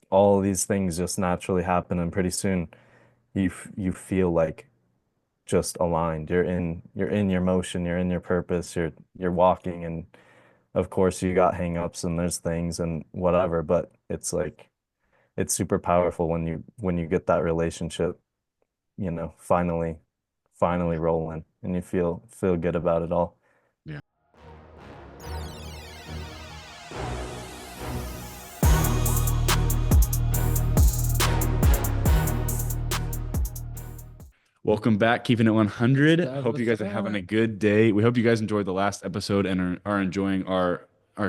all these things just naturally happen, and pretty soon you feel like just aligned. You're in your motion, you're in your purpose, you're walking, and of course you got hang-ups and there's things and whatever, but it's like it's super powerful when you get that relationship, finally rolling and you feel good about it all. Yeah. Welcome back, Keeping It 100. Hope you guys are having a good day. We hope you guys enjoyed the last episode and are enjoying our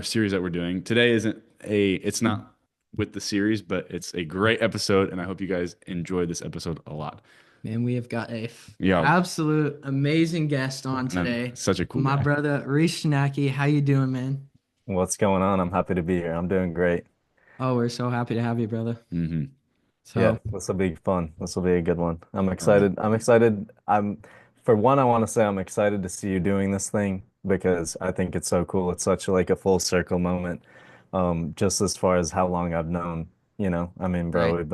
series that we're doing. Today it's not with the series, but it's a great episode, and I hope you guys enjoyed this episode a lot. Man, we have got a Yeah, absolute amazing guest on and I'm today. such a cool My guy. brother, Reece Schnacky. How you doing, man? What's going on? I'm happy to be here. I'm doing great. Oh, we're so happy to have you, brother. Hmm. Yeah, So, this will be fun. This will be a good one. I'm Oh yeah. excited. I'm excited. For one, I want to say I'm excited to see you doing this thing because I think it's so cool. It's such like a full circle moment. Just as far as how long I've known, I mean, bro,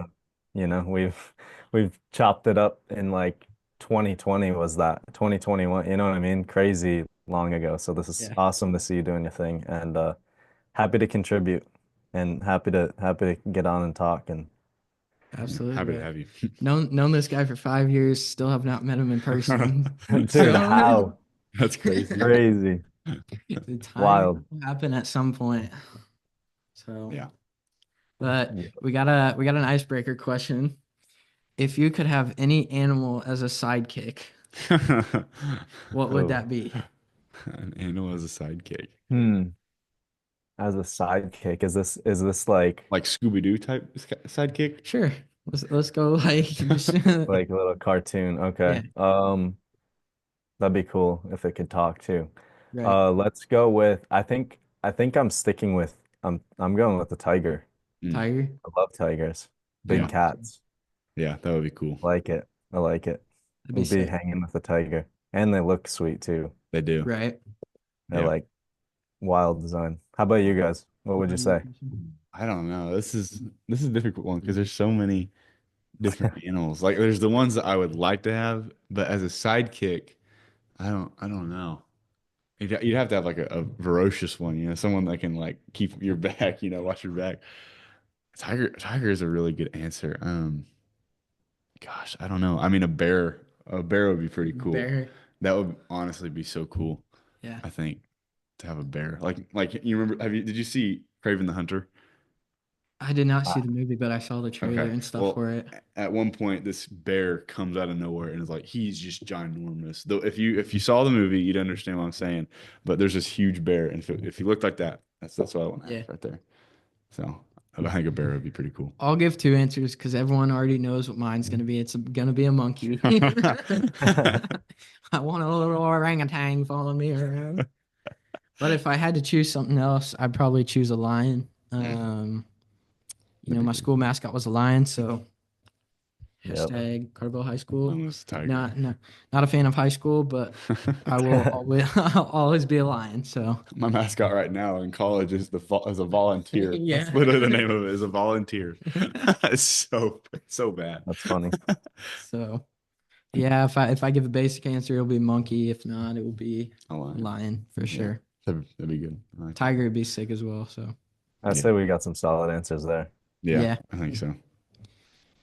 right. we've chopped it up in like 2020 was that 2021, you know what I mean? Crazy long ago. So this is Yeah, awesome to see you doing your thing and happy to contribute and happy to get on and talk and Yeah, absolutely, happy to bro. have you. Known this guy for 5 years. Still have not met him in person. dude, So, how That's crazy. crazy, the time wild. will happen at some point. So, Yeah. but Yeah. we got an icebreaker question. If you could have any animal as a sidekick, what would Oh. that be? An animal as a sidekick, Hmm. As a sidekick, is this like like Scooby-Doo type sidekick. Sure. Let's go like just like a little cartoon? Okay. yeah, That'd be cool if it could talk too. right. Let's go with I think I'm sticking with I'm going with the tiger. Mm, Tiger. I love tigers. Big yeah, Awesome. cats. yeah, that would be cool. I like it. I like it. That'd be I'd be sick. hanging with the tiger. And they look sweet too. They do. Right. They're Yeah. like wild design. How about you guys? What would you say? I don't know. This is a difficult one because there's so many different animals. Like there's the ones that I would like to have, but as a sidekick, I don't know. You'd have to have like a ferocious one, someone that can like keep your back, watch your back. Tiger is a really good answer. Gosh, I don't know. I mean, a bear would be pretty cool. Bear. That would honestly be so cool. Yeah. I think to have a bear. Like you remember? Did you see Craven the Hunter? I did not see Ah, the movie, but I saw the trailer Okay. and stuff Well, for it. at one point, this bear comes out of nowhere and is like, he's just ginormous. Though, if you saw the movie, you'd understand what I'm saying. But there's this huge bear, and if he looked like that, that's what I want to Yeah. have right there. So I think a bear would be pretty cool. I'll give two answers because everyone already knows what mine's gonna be. It's gonna be a monkey. I want a little orangutan following me around. But if I had to choose something else, I'd probably choose a lion. Mm, that'd be My cool. school mascot was a lion, so yep. hashtag Carbo High School. Almost a tiger. Not a fan of high school, but I will always I'll always be a lion. So My mascot right now in college is a volunteer. That's yeah. literally the name of it, is a volunteer. It's so bad. That's funny. So yeah, if I give a basic answer, it'll be monkey. If not, it will be A lion. lion for Yeah, sure. that'd be good. I like that. Tiger would be sick as well. So I Yeah, say we got some solid answers there. yeah, yeah. I think so.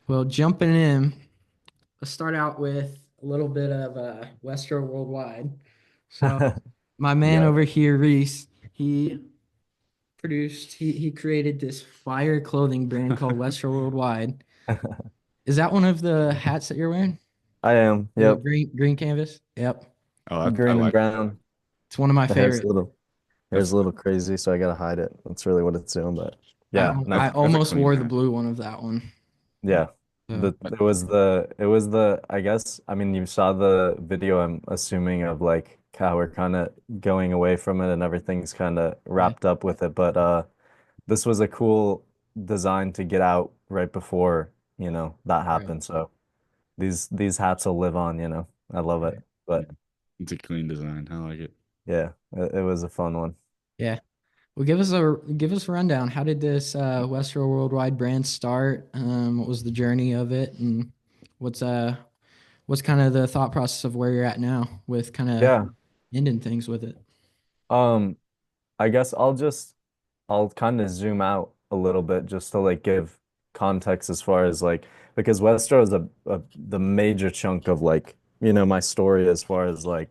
Well, jumping in, let's start out with a little bit of Westro Worldwide. So my man Yep. over here, Reese, he created this fire clothing brand called Westro Worldwide. Is that one of the hats that you're wearing? I am. The Yep. green canvas? Yep. Oh, I Green and like that. brown. It's one of my The hair's a favorite. little hair's That's a little crazy, so I gotta hide it. That's really what it's doing, but yeah, no. I that's a almost clean wore the hat. blue one of that one. Yeah. So It was the I guess I mean you saw the video I'm assuming of like how we're kind of going away from it and everything's kind of yeah, wrapped up with it, but this was a cool design to get out right before, that right, happened. So these hats will live on, I love it. right. Yeah, But it's a clean design. I like it. yeah, it was a fun one. Yeah. Well, give us a rundown. How did this Westro Worldwide brand start? What was the journey of it, and what's uh what's kind of the thought process of where you're at now with kind of Yeah. ending things with it? Um, I guess I'll kind of zoom out a little bit just to like give context as far as like because Westro is the major chunk of like, my story as far as like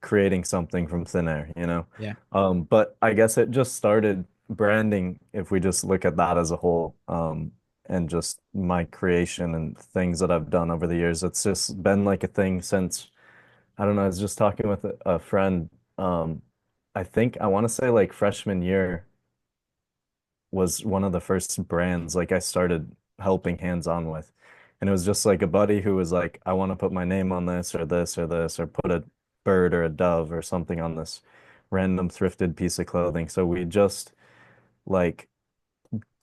creating something from thin air. Yeah. But I guess it just started branding if we just look at that as a whole, and just my creation and things that I've done over the years. It's just been like a thing since I don't know, I was just talking with a friend. I think I want to say like freshman year was one of the first brands like I started helping hands-on with. And it was just like a buddy who was like, I want to put my name on this or this or this, or put a bird or a dove or something on this random thrifted piece of clothing. So we just like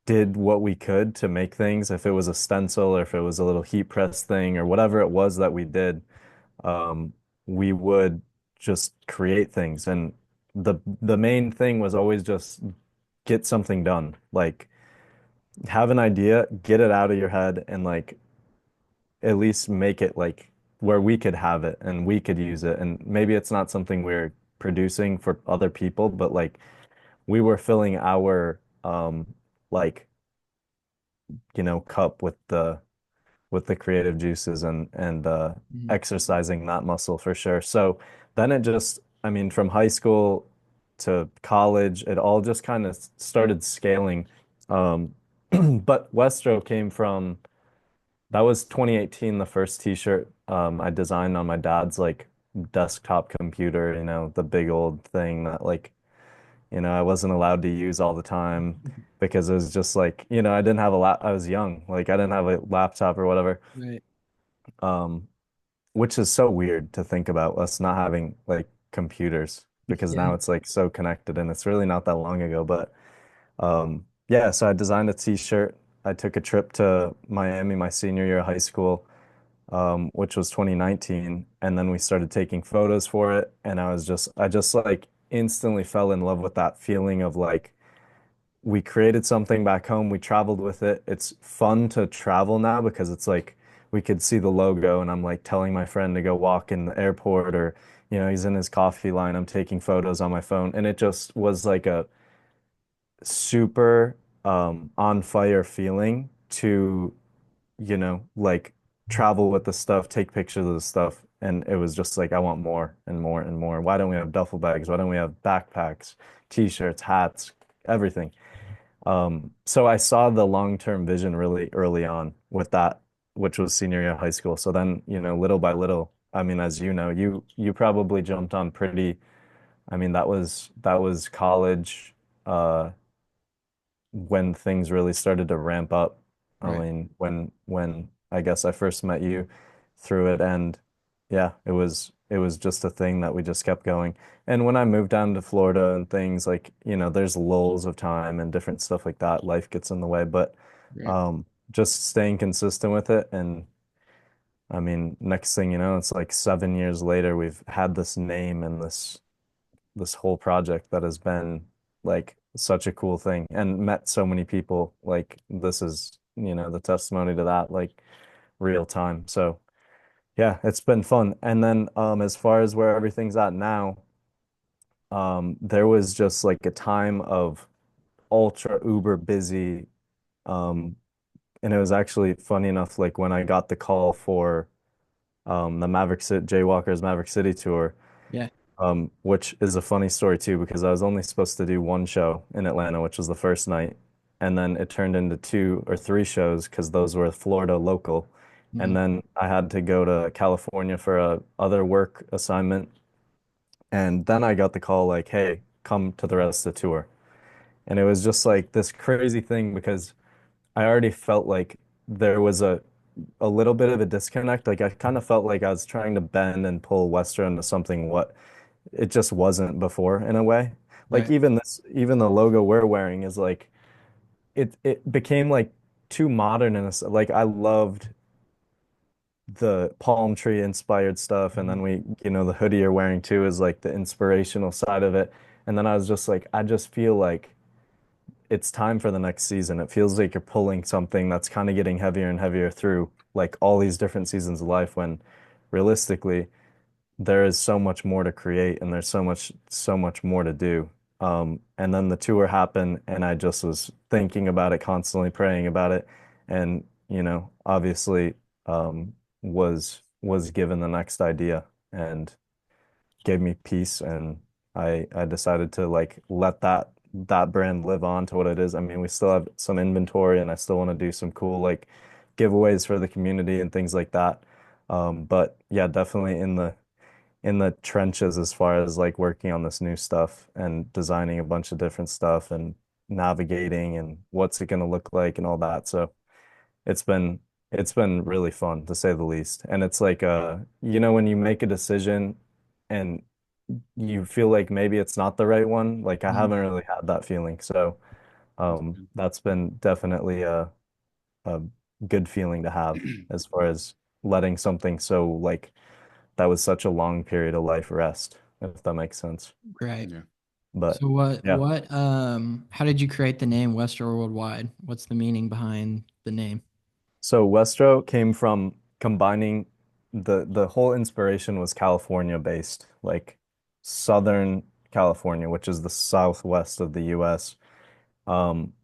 did what we could to make things. If it was a stencil or if it was a little heat press thing or whatever it was that we did, um, we would just create things. And the main thing was always just get something done. Like have an idea, get it out of your head, and like at least make it like where we could have it and we could use it. And maybe it's not something we're producing for other people, but like we were filling our like cup with the creative juices and Mhm. exercising that muscle for sure. So then it just, I mean, from high school to college, it all just kind of started scaling. Um, but Westro came from that was 2018, the first t-shirt I designed on my dad's like desktop computer, the big old thing that like, I wasn't allowed to use all the time because it was just like, I didn't have a I was young, like I didn't have a laptop or whatever. Right. Um, which is so weird to think about us not having like computers because Yeah. now it's like so connected and it's really not that long ago. But yeah, so I designed a t-shirt. I took a trip to Miami my senior year of high school, which was 2019, and then we started taking photos for it. And I just like instantly fell in love with that feeling of like we created something back home. We traveled with it. It's fun to travel now because it's like we could see the logo, and I'm like telling my friend to go walk in the airport, or he's in his coffee line. I'm taking photos on my phone, and it just was like a super on fire feeling to like travel with the stuff, take pictures of the stuff. And it was just like, I want more and more and more. Why don't we have duffel bags? Why don't we have backpacks, t-shirts, hats, everything? So I saw the long-term vision really early on with that, which was senior year of high school. So then, little by little, I mean, as you know, you probably jumped on pretty, I mean, that was college, when things really started to ramp up. I Right. mean, when I guess I first met you through it, and yeah, it was just a thing that we just kept going. And when I moved down to Florida and things like, there's lulls of time and different stuff like that. Life gets in the way, but Right. um just staying consistent with it. And I mean, next thing you know, it's like 7 years later, we've had this name and this whole project that has been like such a cool thing and met so many people. Like this is, the testimony to that, like real time. So yeah, it's been fun. And then as far as where everything's at now, there was just like a time of ultra uber busy. Um, and it was actually funny enough, like when I got the call for the Maverick City Jaywalker's Maverick City tour, Yeah. which is a funny story too, because I was only supposed to do one show in Atlanta, which was the first night. And then it turned into two or three shows because those were Florida local. And Mhm. then I had to go to California for a other work assignment. And then I got the call like, hey, come to the rest of the tour. And it was just like this crazy thing because I already felt like there was a little bit of a disconnect. Like I kind of felt like I was trying to bend and pull Western into something what it just wasn't before in a way. Like Right. even the logo we're wearing is like it became like too modern and like I loved the palm tree inspired stuff, and Mhm. then the hoodie you're wearing too is like the inspirational side of it. And then I was just like, I just feel like it's time for the next season. It feels like you're pulling something that's kind of getting heavier and heavier through like all these different seasons of life when realistically there is so much more to create and there's so much more to do. And then the tour happened and I just was thinking about it constantly, praying about it, and obviously was given the next idea and gave me peace, and I decided to like let that brand live on to what it is. I mean, we still have some inventory and I still want to do some cool like giveaways for the community and things like that. But yeah, definitely in the trenches as far as like working on this new stuff and designing a bunch of different stuff and navigating and what's it going to look like and all that. So it's been it's been really fun to say the least. And it's like when you make a decision and you feel like maybe it's not the right one, like I Mhm. haven't really had that feeling. So That's good. that's been definitely a good feeling to have as far as letting something so like that was such a long period of life rest, if that makes sense. Right. Yeah. But So yeah. how did you create the name Westro Worldwide? What's the meaning behind the name? So Westro came from combining the whole inspiration was California based, like Southern California, which is the southwest of the US. Um,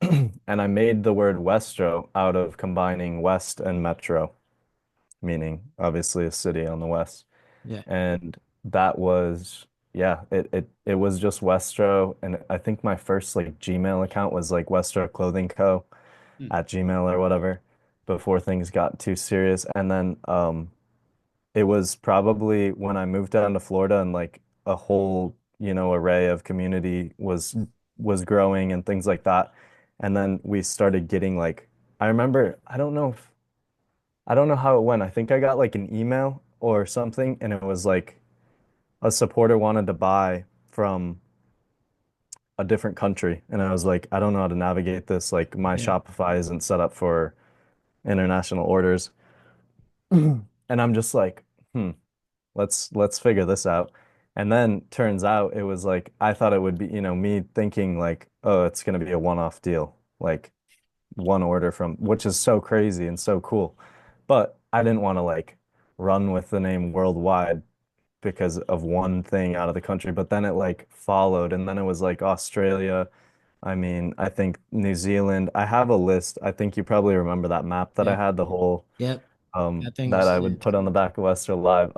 and I made the word Westro out of combining West and Metro, meaning obviously a city on the west. Yeah. And that was yeah, it was just Westro, and I think my first like Gmail account was like Westro Clothing Co. Hmm. at Gmail or whatever before things got too serious. And then it was probably when I moved down to Florida and like a whole, array of community was growing and things like that. And then we started getting like I remember I don't know how it went. I think I got like an email or something and it was like a supporter wanted to buy from a different country. And I was like, I don't know how to navigate this. Like my Yeah. Shopify isn't set up for international orders. And I'm just like, hmm, let's figure this out. And then turns out it was like I thought it would be, me thinking like, oh, it's gonna be a one-off deal, like one order from, which is so crazy and so cool. But I didn't want to like run with the name worldwide because of one thing out of the country. But then it like followed, and then it was like Australia. I mean, I think New Zealand. I have a list. I think you probably remember that map that I Yep. had, the whole Yep. That thing that was I would sick. put on the back of Westro Live.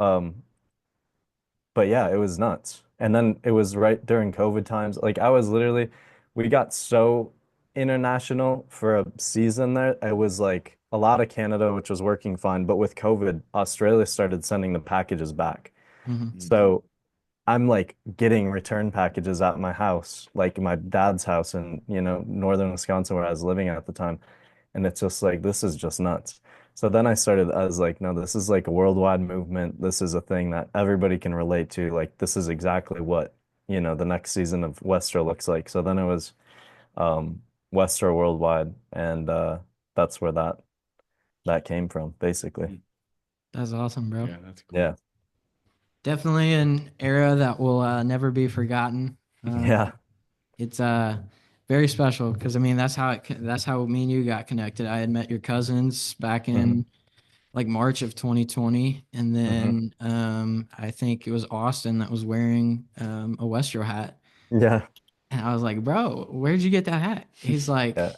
But yeah, it was nuts. And then it was right during COVID times. Like I was literally, we got so international for a season there. It was like a lot of Canada, which was working fine. But with COVID, Australia started sending the packages back. Hmm. Hmm. So I'm like getting return packages at my house, like my dad's house in, northern Wisconsin where I was living at the time. And it's just like, this is just nuts. So then I was like, no, this is like a worldwide movement. This is a thing that everybody can relate to. Like, this is exactly what, the next season of Westro looks like. So then it was um, Westro Worldwide. And that's where that came from, basically. Hmm. That's awesome, bro. Yeah, that's cool. Yeah. Definitely an era that will never be forgotten. Yeah. It's very special because I mean that's how me and you got connected. I had met your cousins back Hmm. in like March of 2020, and Hmm. then I think it was Austin that was wearing a Westro hat, Yeah. and I was like, "Bro, where'd you get that hat?" He's like, Yeah.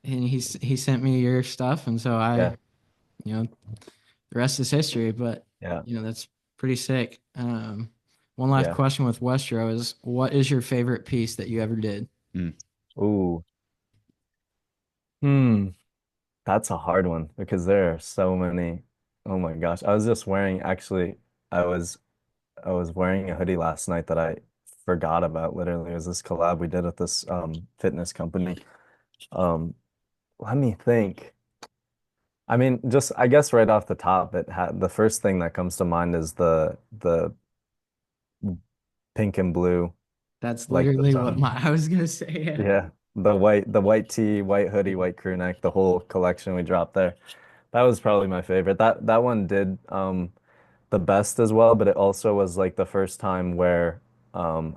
and he sent me your stuff, and so Yeah. you know, the rest is history. But Yeah. that's pretty sick. One last Yeah. question with Westro is, what is your favorite piece that you ever did? Hmm. Ooh. Hmm. That's a hard one because there are so many. Oh my gosh. I was I was wearing a hoodie last night that I forgot about literally. It was this collab we did with this fitness company. Um let me think. I mean, just I guess right off the top, it had the first thing that comes to mind is the pink and blue, That's like the literally what tone. I was gonna say. Yeah. Yeah. The white tee, white hoodie, white crew neck, the whole collection we dropped there. That was probably my favorite. That one did the best as well, but it also was like the first time where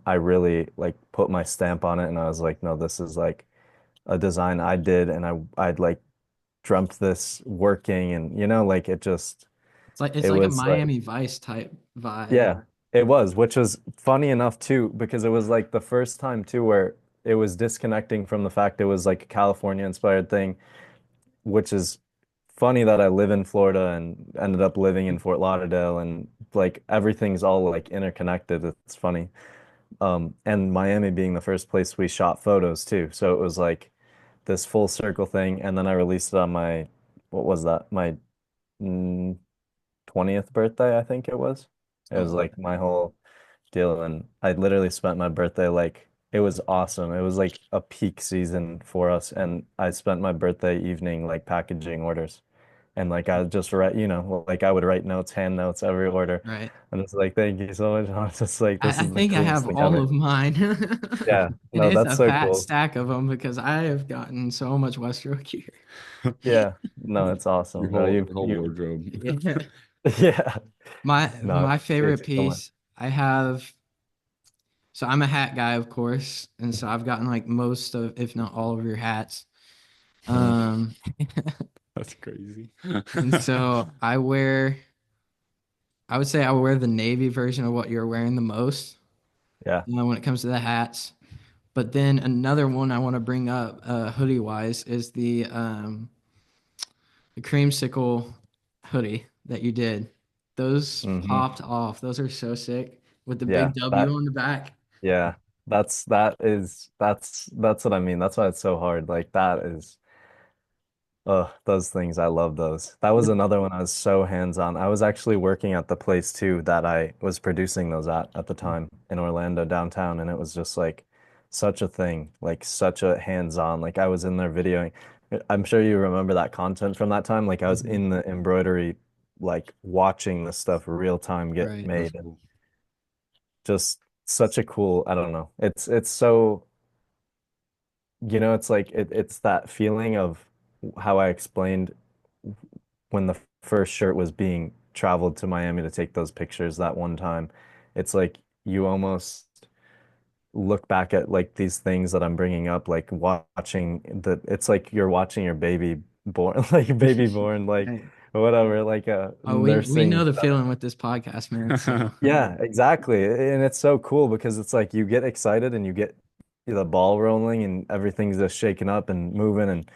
I really like put my stamp on it and I was like, no, this is like a design I did and I'd like dreamt this working and like It's it like a was like Miami Vice type vibe. yeah, it was, which was funny enough too, because it was like the first time too where it was disconnecting from the fact it was like a California inspired thing, which is funny that I live in Florida and ended up living in Fort Lauderdale and like everything's all like interconnected. It's funny. And Miami being the first place we shot photos too. So it was like this full circle thing. And then I released it on my, what was that? My mm, 20th birthday, I think it was. It Oh, was like my whole deal. And I literally spent my birthday like, it was awesome. It was like a peak season for us. And I spent my birthday evening like packaging orders. And like I would just write, like I would write notes, hand notes every order. right. And it's like, thank you so much. I was just like, this I is the think I coolest have thing all ever. of mine. Yeah, And no, it's that's a so fat cool. stack of them because I have gotten so much Westro gear. Yeah, no, it's Your awesome. No, whole you, your whole you, wardrobe. Yeah. yeah, My no, I my appreciate favorite you so much. piece I have, so I'm a hat guy, of course, and so I've gotten like most of, if not all of your hats. Mhm. Um, That's crazy. and so I would say I wear the navy version of what you're wearing the most, Yeah. when it comes to the hats. But then another one I want to bring up, hoodie wise, is the creamsicle hoodie that you did. Those hmm popped off. Those are so sick with the Yeah, big W that, on the back. yeah, that's what I mean. That's why it's so hard. Like that is. Oh, those things. I love those. That was Yep. another one I was so hands-on. I was actually working at the place too that I was producing those at the time in Orlando downtown, and it was just like such a thing, like such a hands-on. Like I was in there videoing. I'm sure you remember that content from that time. Like I was Mhm. in the embroidery, like watching the stuff real time get Right. That's made, and cool. just such a cool, I don't know. It's so it's like it's that feeling of how I explained when the first shirt was being traveled to Miami to take those pictures that one time. It's like you almost look back at like these things that I'm bringing up, like watching it's like you're watching your baby born, like baby born, like Right. whatever, like Oh, we know nursing. the feeling with this podcast, man. So Yeah, exactly. And it's so cool because it's like you get excited and you get the ball rolling and everything's just shaking up and moving and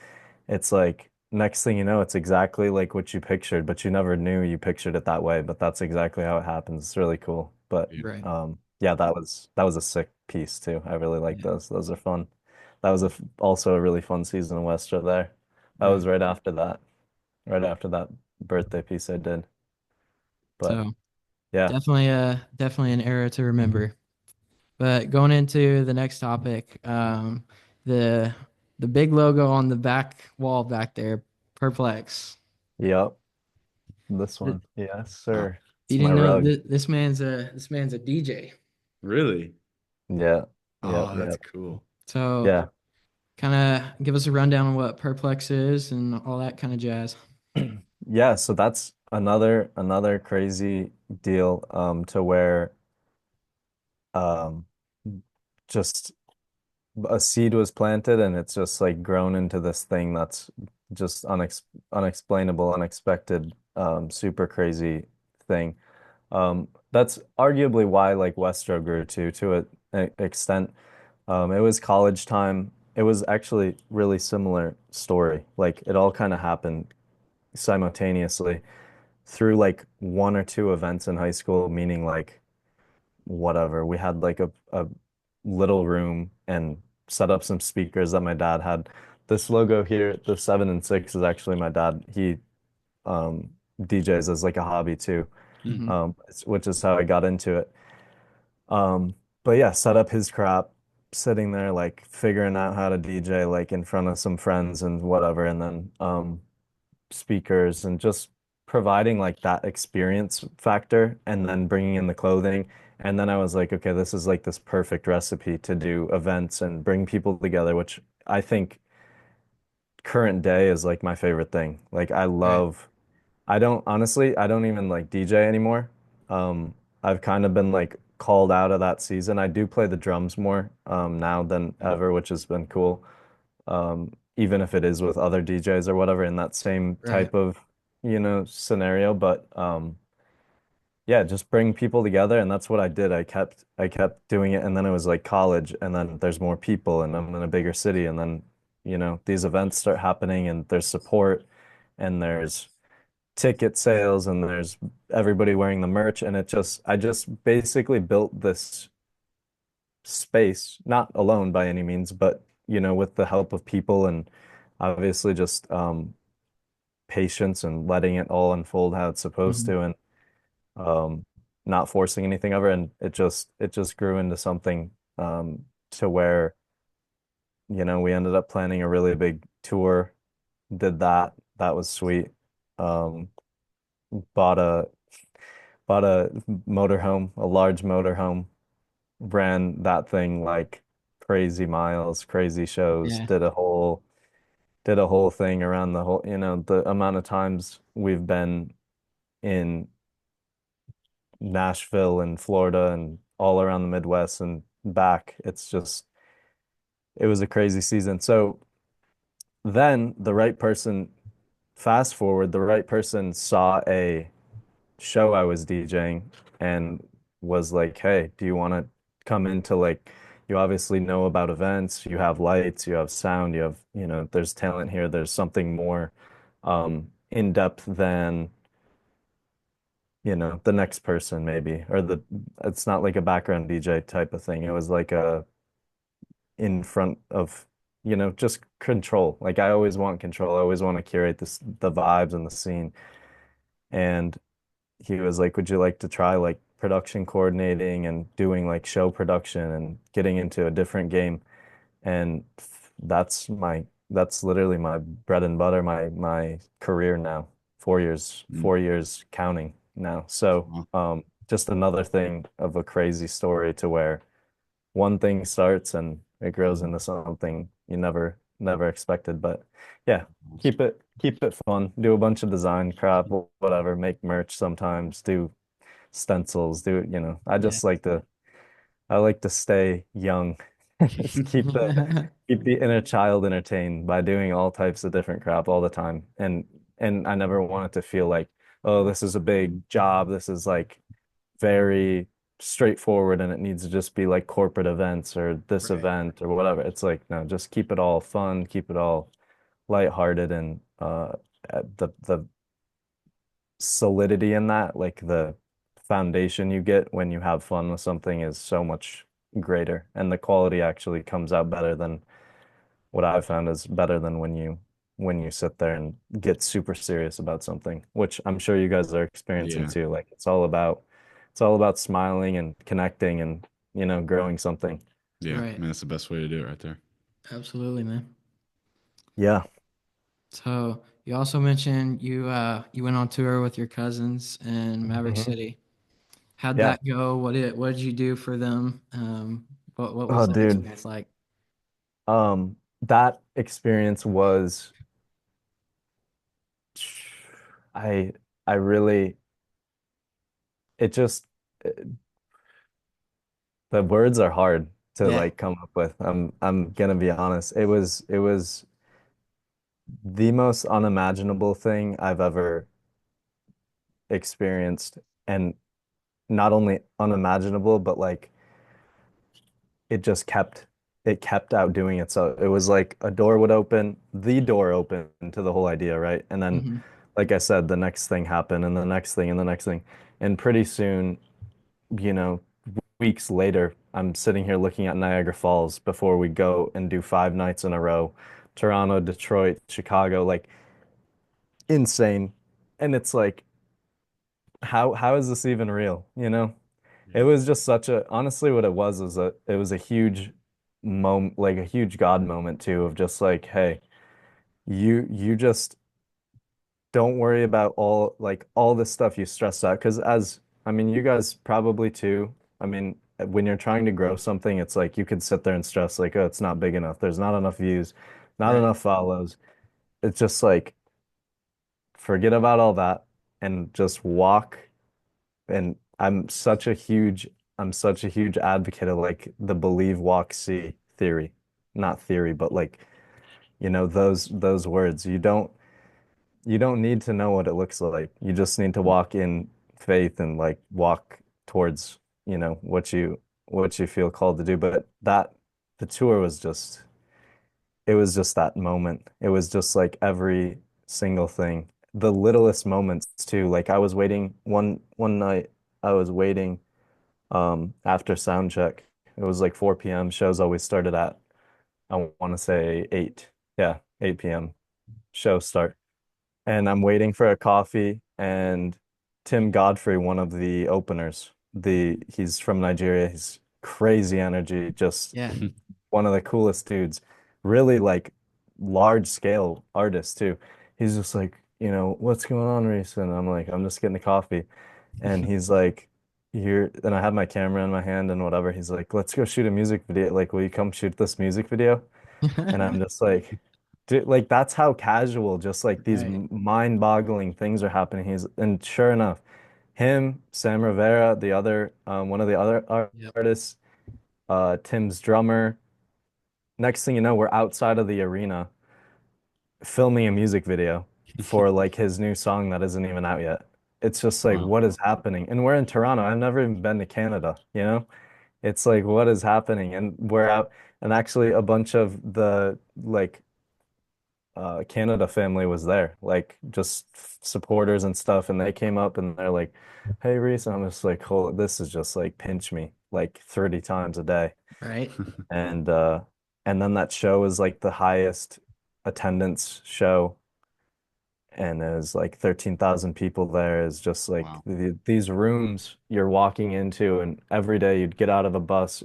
it's like next thing you know, it's exactly like what you pictured, but you never knew you pictured it that way. But that's exactly how it happens. It's really cool. But Yeah. right. yeah, that was a sick piece too. I really like Yeah. those. Those are fun. That was also a really fun season in Westro there. That Right. was right after that birthday piece I did. But So yeah, definitely an era to remember. But going into the next topic, the the big logo on the back wall back there, Perplex. yep, this Th- one. Yes, Uh, sir. you It's my didn't know rug. this man's a DJ. Really? Yeah, yep, Oh, that's yep. cool. So Yeah. kind of give us a rundown on what Perplex is and all that kind of jazz. Yeah, so that's another crazy deal to where um just a seed was planted and it's just like grown into this thing that's just unexplainable, unexpected, super crazy thing. That's arguably why like Westro grew to an extent. It was college time. It was actually really similar story. Like it all kind of happened simultaneously through like one or two events in high school, meaning like whatever. We had like a little room and set up some speakers that my dad had. This logo here, the 7 and 6 is actually my dad. He DJs as like a hobby too, Hmm. which is how I got into it. But yeah, set up his crap, sitting there like figuring out how to DJ like in front of some friends and whatever, and then speakers and just providing like that experience factor and then bringing in the clothing. And then I was like, okay, this is like this perfect recipe to do events and bring people together, which I think current day is like my favorite thing. Like Right. I don't honestly, I don't even like DJ anymore. I've kind of been like called out of that season. I do play the drums more now than ever, which has been cool. Even if it is with other DJs or whatever in that same Right. type of, scenario. But yeah, just bring people together, and that's what I did. I kept doing it, and then it was like college, and then there's more people, and I'm in a bigger city, and then, these events start happening, and there's support, and there's ticket sales, and there's everybody wearing the merch, and I just basically built this space, not alone by any means, but with the help of people and obviously just patience and letting it all unfold how it's supposed Hmm. to, and um, not forcing anything of it. And it just grew into something to where, we ended up planning a really big tour, did that. That was sweet. Um, bought a bought a motorhome, a large motorhome, ran that thing like crazy miles, crazy shows, Yeah. did a whole thing around the whole, the amount of times we've been in Nashville and Florida and all around the Midwest and back. It was a crazy season. So then fast forward, the right person saw a show I was DJing and was like, "Hey, do you want to come into like, you obviously know about events, you have lights, you have sound, you have, there's talent here, there's something more in depth than, the next person maybe, or it's not like a background DJ type of thing. It was like a in front of, just control. Like I always want control. I always want to curate the vibes and the scene." And he was like, "Would you like to try like production coordinating and doing like show production and getting into a different game?" And that's literally my bread and butter, my career now. 4 years, Mm. 4 years counting now. So Wow. just another thing of a crazy story to where one thing starts and it grows Mhm. into something you never expected. But yeah, keep Awesome. it keep it fun. Do a bunch of design crap, whatever, make merch sometimes, do stencils, Yeah. I like to stay young. Just keep the inner child entertained by doing all types of different crap all the time. And I never want it to feel like, oh, this is a big job. This is like very straightforward and it needs to just be like corporate events or this Right. event or whatever. It's like, no, just keep it all fun, keep it all lighthearted, and the solidity in that, like the foundation you get when you have fun with something is so much greater, and the quality actually comes out better than what I've found is better than when you sit there and get super serious about something, which I'm sure you guys are experiencing Yeah. too. Like it's all about smiling and connecting and growing something. Yeah. I Right. mean, that's the best way to do it right there. Absolutely, man. Yeah. So you also mentioned you went on tour with your cousins in Maverick Hmm. City. How'd Yeah. that go? What did you do for them? What Oh, was that dude. experience like? That experience was I I really it just the words are hard to Yeah. like come up with. I'm gonna be honest. It was the most unimaginable thing I've ever experienced, and not only unimaginable, but like it kept outdoing itself. It was like a door would open, the door opened to the whole idea, right? And then, Hmm. like I said, the next thing happened, and the next thing, and the next thing, and pretty soon, you know, weeks later, I'm sitting here looking at Niagara Falls before we go and do 5 nights in a row, Toronto, Detroit, Chicago, like insane. And it's like, how is this even real? It was just such a honestly what it was it was a huge moment, like a huge God moment too, of just like, hey, you just don't worry about all this stuff you stress out. Because as I mean, you guys probably too. I mean, when you're trying to grow something, it's like you could sit there and stress like, oh, it's not big enough. There's not enough views, not Right. enough follows. It's just like forget about all that and just walk. And I'm such a huge I'm such a huge advocate of like the believe, walk, see theory. Not theory, but like, those words. You don't need to know what it looks like. You just need to walk in faith and like walk towards, what you feel called to do. But the tour was just it was just that moment. It was just like every single thing. The littlest moments too. Like I was waiting one night, I was waiting after sound check. It was like 4 p.m. Shows always started at I want to say 8. Yeah, 8 p.m. show start. And I'm waiting for a coffee and Tim Godfrey, one of the openers, he's from Nigeria. He's crazy energy, just Yeah. one of the coolest dudes. Really like large scale artist too. He's just like, what's going on, Reece? And I'm like, I'm just getting a coffee. And he's like, here, and I have my camera in my hand and whatever. He's like, let's go shoot a music video. Like, will you come shoot this music video? And I'm just like, dude, like that's how casual, just like these Right. mind-boggling things are happening. And sure enough, him, Sam Rivera, one of the other Yep. artists, Tim's drummer. Next thing you know, we're outside of the arena filming a music video for like his new song that isn't even out yet. It's just like, Wow. what is happening? And we're in Toronto. I've never even been to Canada. It's like, what is happening? And we're out, and actually a bunch of the like Canada family was there, like just supporters and stuff, and they came up and they're like, "Hey, Reese," and I'm just like, "Oh, this is just like pinch me like 30 times a day," Right. and uh, and then that show is like the highest attendance show, and there's like 13,000 people there. Is just like Wow. these rooms you're walking into, and every day you'd get out of a bus,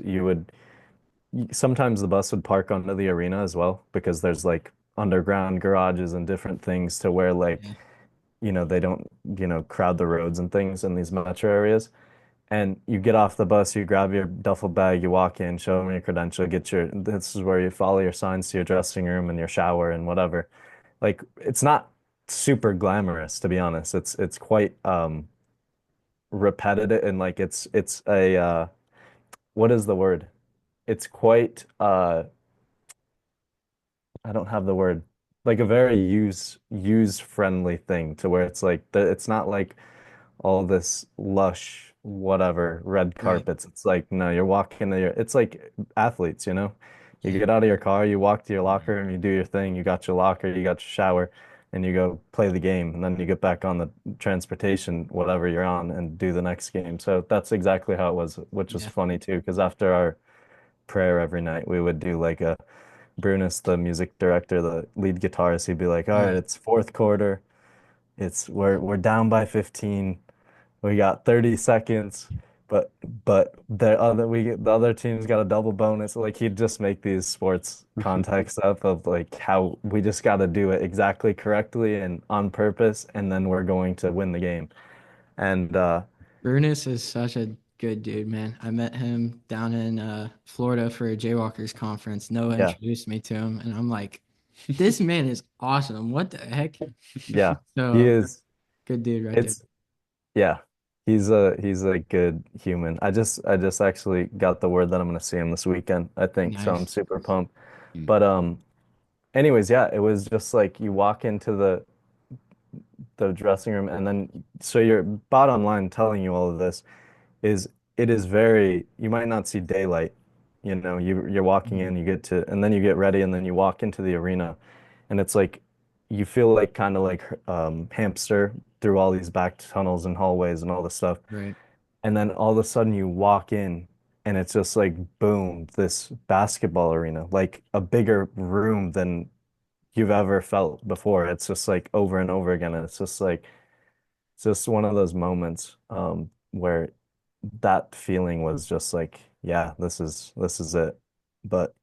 sometimes the bus would park under the arena as well because there's like underground garages and different things to where like, Yeah. they don't, crowd the roads and things in these metro areas. And you get off the bus, you grab your duffel bag, you walk in, show them your credential, this is where you follow your signs to your dressing room and your shower and whatever. Like it's not super glamorous, to be honest. It's quite repetitive and like it's a what is the word? It's quite I don't have the word. Like a very use friendly thing to where it's like it's not like all this lush whatever red Right. carpets. It's like no, you're walking to it's like athletes. You Yeah. get out of your car, you walk to your locker and you do your thing. You got your locker, you got your shower, and you go play the game, and then you get back on the transportation, whatever you're on, and do the next game. So that's exactly how it was, which was Yeah. funny too, because after our prayer every night, we would do like a Brunis, the music director, the lead guitarist, he'd be like, "All right, Right. it's fourth quarter. We're down by 15. We got 30 seconds, but the other team's got a double bonus." Like he'd just make these sports context up of like how we just got to do it exactly correctly and on purpose, and then we're going to win the game. And Brunis is such a good dude, man. I met him down in Florida for a Jaywalkers conference. Noah yeah, introduced me to him, and I'm like, this man is awesome. What the heck? yeah, he So is. good dude right there. It's Yeah, he's a good human. I just actually got the word that I'm gonna see him this weekend, I think. So I'm Nice. super pumped. Mm. But anyways, yeah, it was just like you walk into the dressing room and then so your bottom line telling you all of this is it is very you might not see daylight. You're walking Mhm. in, and then you get ready and then you walk into the arena and it's like you feel like kind of like hamster through all these back tunnels and hallways and all this stuff. Right. And then all of a sudden you walk in and it's just like boom, this basketball arena, like a bigger room than you've ever felt before. It's just like over and over again. And it's just one of those moments where that feeling was just like, yeah, this is it. But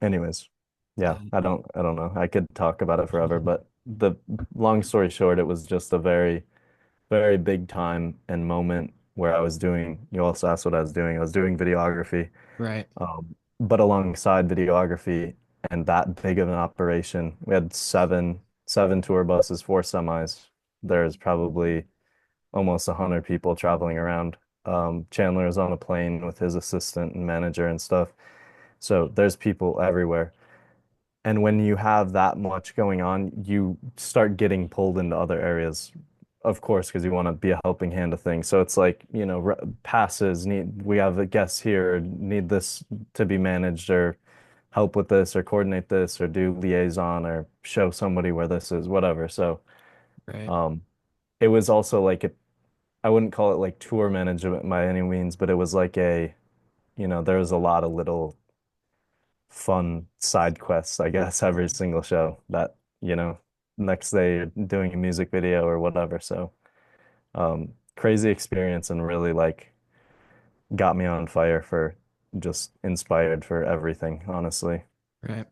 anyways, yeah, Yeah. I don't know. I could talk about it forever, but the long story short, it was just a very very big time and moment where you also asked what I was doing. I was doing videography, Right. but alongside videography and that big of an operation, we had seven tour buses, four semis. There's probably almost 100 people traveling around. Chandler is on a plane with his assistant and manager and stuff. So there's people everywhere. And when you have that much going on, you start getting pulled into other areas, of course, because you want to be a helping hand of things. So it's like, passes, we have a guest here, need this to be managed, or help with this, or coordinate this, or do liaison, or show somebody where this is, whatever. So Right. um, it was also like I wouldn't call it like tour management by any means, but it was like there was a lot of little fun side quests, I guess, every single show that, next day you're doing a music video or whatever. So, crazy experience and really like got me on fire for just inspired for everything, honestly. Right.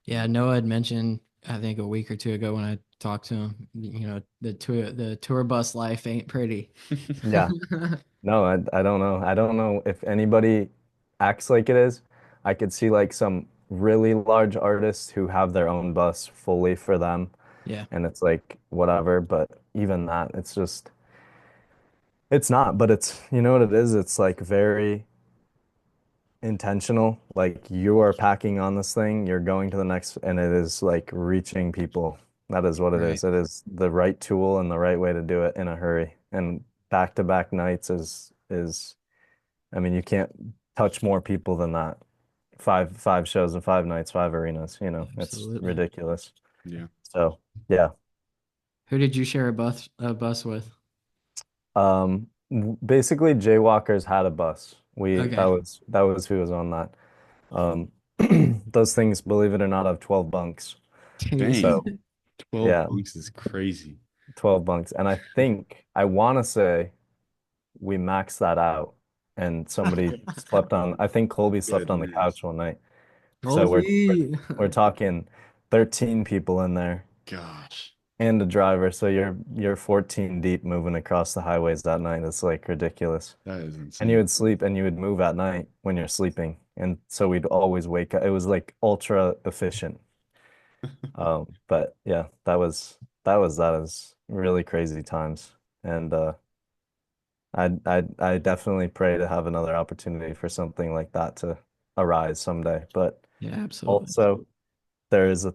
Yeah, Noah had mentioned, I think a week or two ago when I talked to him, the tour bus life ain't pretty. Yeah. No, I don't know. I don't know if anybody acts like it is. I could see like some really large artists who have their own bus fully for them, Yeah. and it's like whatever, but even that, it's not, but it's, you know what it is? It's like very intentional. Like you are packing on this thing, you're going to the next, and it is like reaching people. That is what it Right. is. It is the right tool and the right way to do it in a hurry. And back-to-back nights I mean, you can't touch more people than that. Five shows in 5 nights, five arenas, it's Absolutely. ridiculous. Yeah. So yeah. Who did you share a bus with? Basically Jaywalkers had a bus. That Okay. was who was on that. Um, those things, believe it or not, have 12 bunks. Dang. So, Dang. 12 yeah, bunks is crazy. 12 bunks. And I want to say we maxed that out and somebody slept I think Colby slept on the Goodness. couch one night. So Colby. we're talking 13 people in there Gosh, and a driver. So you're 14 deep moving across the highways that night. It's like ridiculous. that is And you insane. would sleep and you would move at night when you're sleeping. And so we'd always wake up. It was like ultra efficient. But yeah, that is really crazy times. And I definitely pray to have another opportunity for something like that to arise someday. But Yeah, absolutely. also there is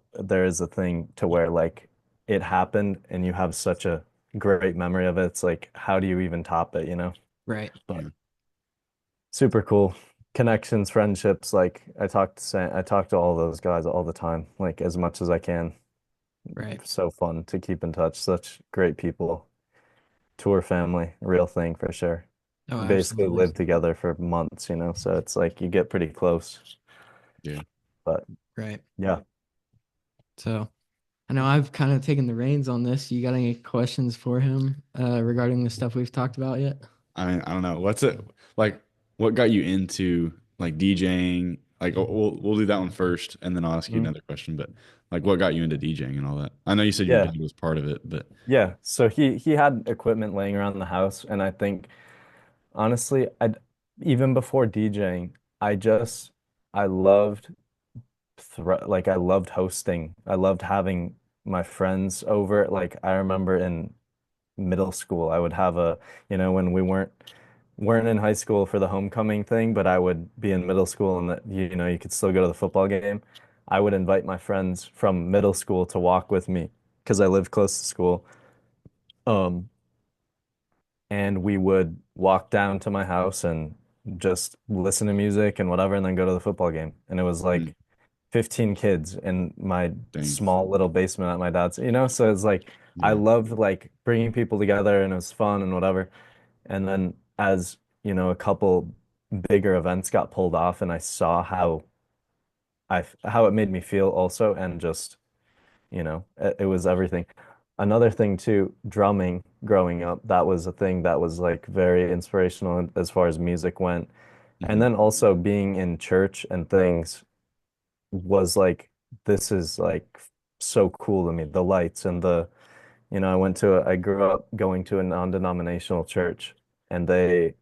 a thing to where like it happened and you have such a great memory of it. It's like how do you even top it, you know? Right. But Yeah. super cool. Connections, friendships, like I talk to all those guys all the time, like as much as I can. Right. So fun to keep in touch. Such great people. Tour family, real thing for sure. Oh, Basically absolutely. live together for months, so it's like you get pretty close. Yeah. But Right. yeah. So I know I've kind of taken the reins on this. You got any questions for him regarding the stuff we've talked about yet? I mean, I don't know. What's it like? What got you into like DJing? Like, we'll do that one first, and then I'll ask you Mhm. another question. But like, what got you into DJing and all that? I know you said your Yeah. dad was part of it, but Yeah. So he had equipment laying around the house, and I think honestly, I even before DJing, I just I loved I loved hosting. I loved having my friends over. Like I remember in middle school, I would have when we weren't in high school for the homecoming thing, but I would be in middle school and that you could still go to the football game. I would invite my friends from middle school to walk with me because I lived close to school. Um, and we would walk down to my house and just listen to music and whatever, and then go to the football game. And it was mm, like 15 kids in my dang, small little basement at my dad's. So it's like I yeah, loved like bringing people together and it was fun and whatever. And then as, a couple bigger events got pulled off and I saw how it made me feel also and just, it was everything. Another thing too, drumming growing up, that was a thing that was like very inspirational as far as music went. And hmm then also being in church and things was like this is like so cool to me. The lights and I grew up going to a non-denominational church and I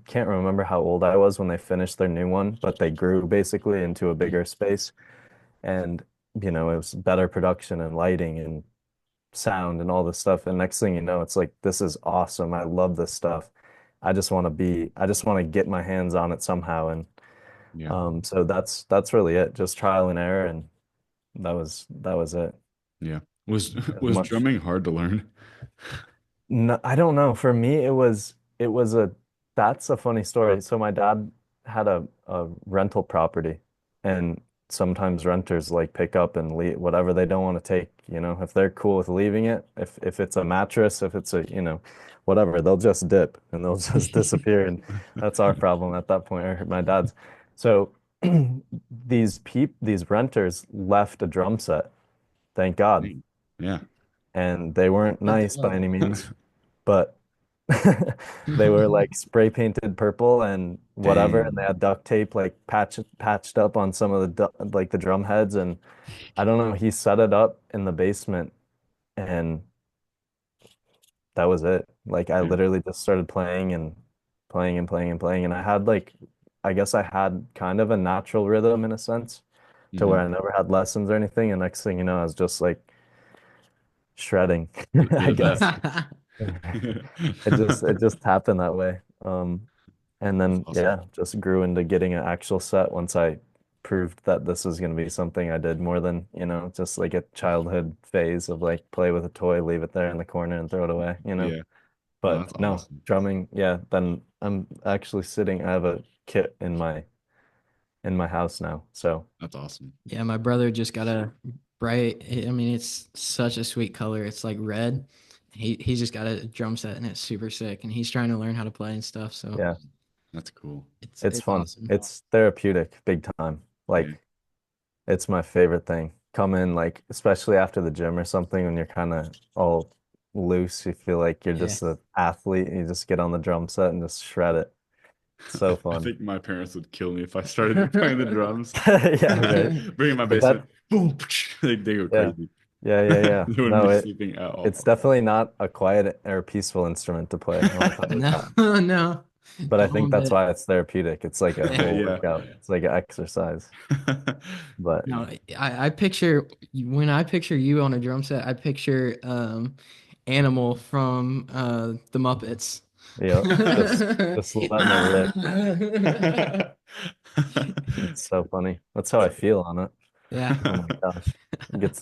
can't remember how old I was when they finished their new one, but they grew basically into a bigger space and it was better production and lighting and sound and all this stuff. And next thing you know, it's like this is awesome. I love this stuff. I just want to get my hands on it somehow. And Yeah. so that's really it. Just trial and error, and that was it. Yeah. Was As was much drumming hard to learn? No, I don't know. For me, it was a that's a funny story. So my dad had a rental property, and sometimes renters like pick up and leave whatever they don't want to take, you know, if they're cool with leaving it, if it's a mattress, if it's a, you know, whatever, they'll just dip and they'll just disappear, and that's our problem at that point, or my dad's. So these renters left a drum set, thank God, Dang. Yeah. and they weren't What the nice by any hell? means, but they were like spray painted purple and whatever, and they Dang. had duct tape like patched up on some of like the drum heads, and I don't know, he set it up in the basement, and that was it. Like I Yeah. literally just started playing and playing and playing and playing, and I had like I guess I had kind of a natural rhythm in a sense to where Hmm. I never had lessons or anything, and next thing you know, I was just like shredding, I Yeah, guess. It just happened that way. And that's then awesome. yeah, just grew into getting an actual set once I proved that this was going to be something I did more than, you know, just like a childhood phase of like play with a toy, leave it there in the corner and throw it away, you know. Yeah. No, But that's no, awesome. drumming, yeah, then I'm actually sitting, I have a kit in my house now. So, That's awesome. Yeah, my brother just got a bright. I mean, it's such a sweet color. It's like red. He's just got a drum set and it's super sick. And he's trying to learn how to play and stuff. So yeah, That's cool. it's it's fun. awesome. It's therapeutic big time. Yeah. Like it's my favorite thing. Come in like, especially after the gym or something, when you're kind of all loose, you feel like you're Yeah. just an athlete. And you just get on the drum set and just shred it. It's so I fun. think my parents would kill me if I started playing the drums. Yeah, right. Bring in my But that, basement. Boom. They go yeah, crazy. yeah. They wouldn't be No, sleeping at it's all. definitely not a quiet or peaceful instrument to play. I will tell you No, that. no. But I think Don't that's bet. why it's therapeutic. It's like a Yeah. full Yeah. workout. It's like an exercise. But No, I picture when I picture you on a drum set, I picture Animal from the Muppets. yeah, just letting it rip. It's so funny. That's how I feel on it. Yeah. Oh my gosh. Gets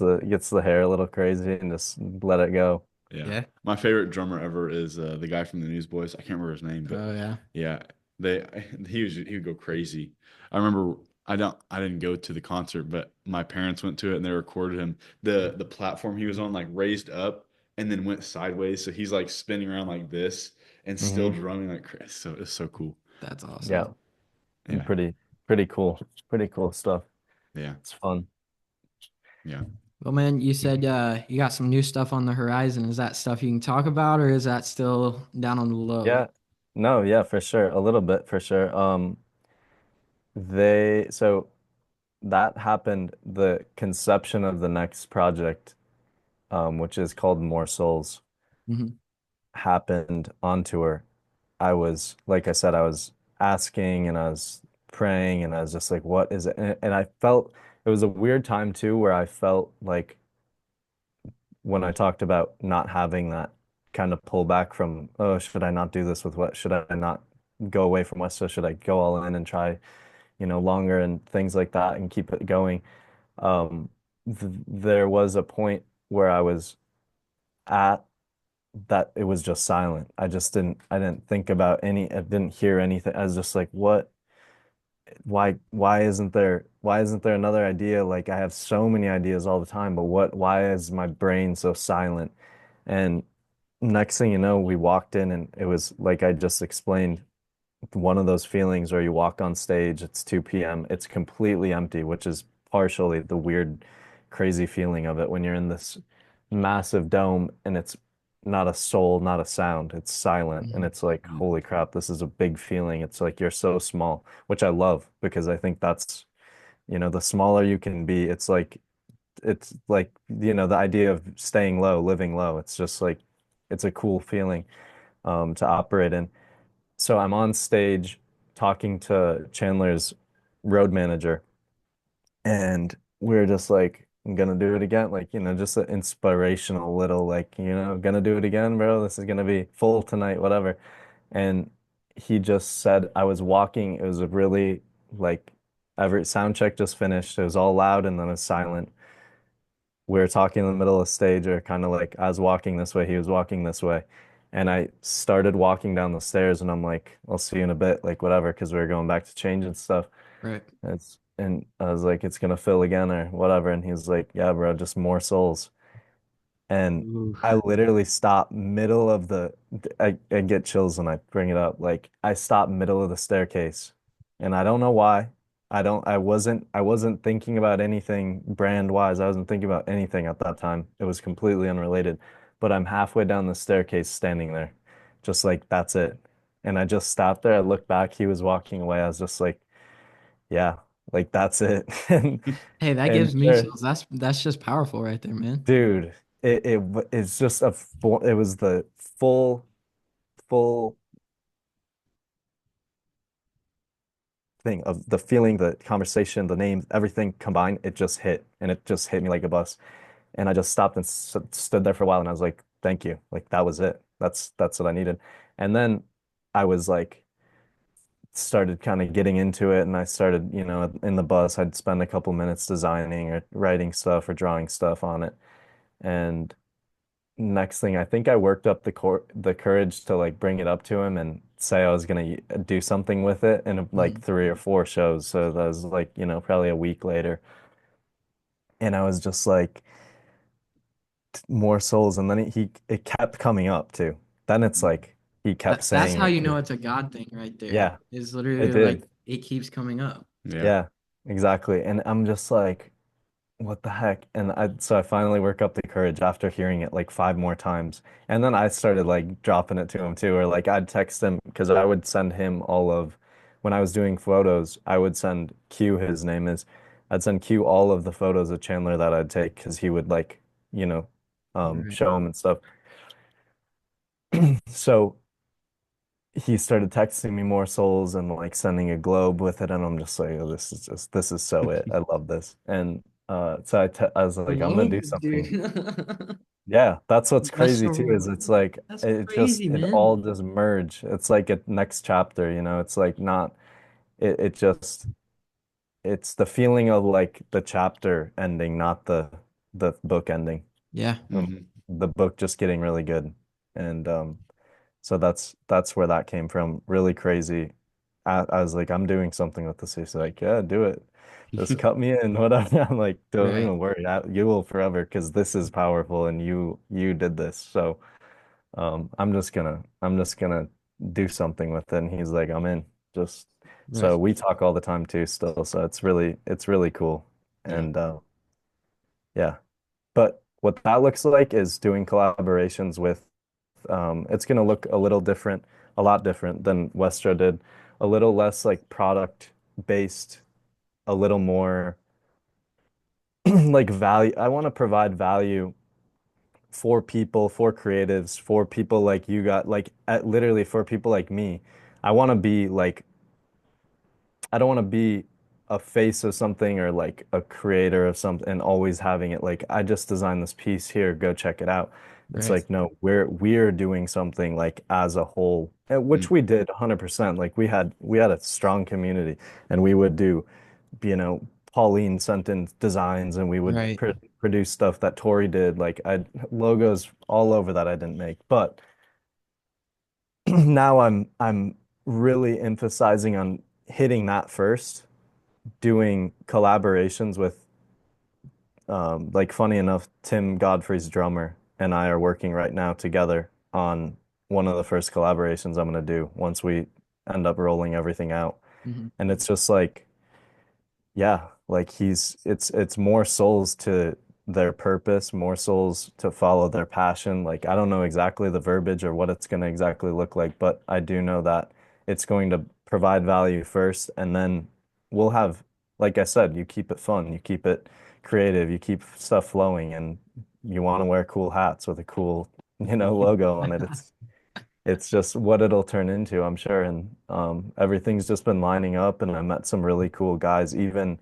the hair a little crazy and just let it go. Yeah. Yeah. My favorite drummer ever is the guy from the Newsboys. I can't remember his name, but Oh yeah. yeah, they he would go crazy. I remember I didn't go to the concert, but my parents went to it and they recorded him. The platform he was on like raised up and then went sideways, so he's like spinning around like this and still Hmm. drumming like crazy. So it's so cool. That's Yeah, awesome. Yeah. pretty cool. Pretty cool stuff. Yeah. It's fun. Yeah. Well, man, you said you got some new stuff on the horizon. Is that stuff you can talk about, or is that still down on the low? Yeah. No, yeah, for sure. A little bit for sure. So that happened, the conception of the next project, which is called More Souls, Hmm. happened on tour. I was, like I said, I was asking and I was praying and I was just like, what is it? And I felt it was a weird time too, where I felt like when I talked about not having that kind of pullback from, oh, should I not do this with what? Should I not go away from Westro? Should I go all in and try, you know, longer and things like that and keep it going? Th There was a point where I was at that it was just silent. I didn't think about I didn't hear anything. I was just like, what? Why isn't there another idea? Like I have so many ideas all the time, but why is my brain so silent? And next thing you know, we walked in and it was like I just explained, one of those feelings where you walk on stage, it's 2 p.m., it's completely empty, which is partially the weird, crazy feeling of it when you're in this massive dome and it's not a soul, not a sound, it's silent. And it's like, Mhm. holy crap, this is a big feeling. It's like you're so small, which I love because I think that's, you know, the smaller you can be, it's like, you know, the idea of staying low, living low. It's just like, it's a cool feeling to operate in. So I'm on stage talking to Chandler's road manager, and we're just like, I'm gonna do it again. Like, you know, just an inspirational little, like, you know, gonna do it again, bro. This is gonna be full tonight, whatever. And he just said I was walking. It was a really like every sound check just finished. It was all loud and then it was silent. We were talking in the middle of the stage, or kind of like I was walking this way, he was walking this way. And I started walking down the stairs and I'm like, I'll see you in a bit, like whatever, because we were going back to change and stuff. Right. And I was like, it's gonna fill again or whatever. And he was like, yeah, bro, just more souls. And Ooh. I literally stopped middle of I get chills when I bring it up. Like I stopped middle of the staircase. And I don't know why. I wasn't thinking about anything brand wise. I wasn't thinking about anything at that time. It was completely unrelated. But I'm halfway down the staircase standing there. Just like that's it. And I just stopped there. I looked back, he was walking away. I was just like, yeah, like that's it. Hey, that And gives me sure, chills. That's just powerful right there, man. dude, it's just it was the full thing of the feeling, the conversation, the names, everything combined. It just hit, and it just hit me like a bus. And I just stopped and stood there for a while, and I was like, "Thank you." Like that was it. That's what I needed. And then I was like, started kind of getting into it, and I started, in the bus, I'd spend a couple minutes designing or writing stuff or drawing stuff on it. And next thing, I think I worked up the courage to like bring it up to him and say I was gonna do something with it in like Mhm. 3 or 4 shows. So that was like, probably a week later. And I was just like, more souls. And then it kept coming up too. Then it's like he kept That's saying how it you know too. it's a God thing right there. Yeah, Is it literally like did. it keeps coming up. Yeah. Yeah, exactly. And I'm just like, what the heck? And so I finally work up the courage after hearing it like 5 more times. And then I started like dropping it to him too, or like I'd text him because I would send him when I was doing photos, I would send Q, his name is, I'd send Q all of the photos of Chandler that I'd take because he would like, you know, Right. show him and stuff. So he started texting me more souls and like sending a globe with it, and I'm just like, oh, this is so it. I love this. And so I was like, I'm gonna do Globe, something. dude. Yeah, that's what's crazy too, Westro. is it's like That's crazy, it man. all just merge. It's like a next chapter, It's like not it just it's the feeling of like the chapter ending, not the book ending. Yeah. Hmm. The book just getting really good. And so that's where that came from. Really crazy. I was like, I'm doing something with this. He's like, yeah, do it. Just cut me in, whatever. I'm like, don't Right. even worry. You will forever because this is powerful and you did this. So I'm just gonna do something with it. And he's like, I'm in. Just Right. so we talk all the time too still. So it's really cool. Yeah. And yeah. But what that looks like is doing collaborations with it's going to look a little different, a lot different than Westro did. A little less like product based, a little more like value. I want to provide value for people, for creatives, for people like you got, like literally for people like me. I want to be like I don't want to be a face of something or like a creator of something and always having it like I just designed this piece here, go check it out. It's Right. like no, we're doing something like as a whole, which Mm. we did 100%. Like we had a strong community and we would do, you know, Pauline sent in designs and we would Right. produce stuff that Tori did. Like I logos all over that I didn't make, but now I'm really emphasizing on hitting that first, doing collaborations with like funny enough, Tim Godfrey's drummer and I are working right now together on one of the first collaborations I'm gonna do once we end up rolling everything out. Hmm. And it's just like, yeah, like it's more souls to their purpose, more souls to follow their passion. Like I don't know exactly the verbiage or what it's going to exactly look like, but I do know that it's going to provide value first, and then we'll have, like I said, you keep it fun, you keep it creative, you keep stuff flowing, and you want to wear cool hats with a cool, logo on it. It's just what it'll turn into, I'm sure. And everything's just been lining up, and I met some really cool guys, even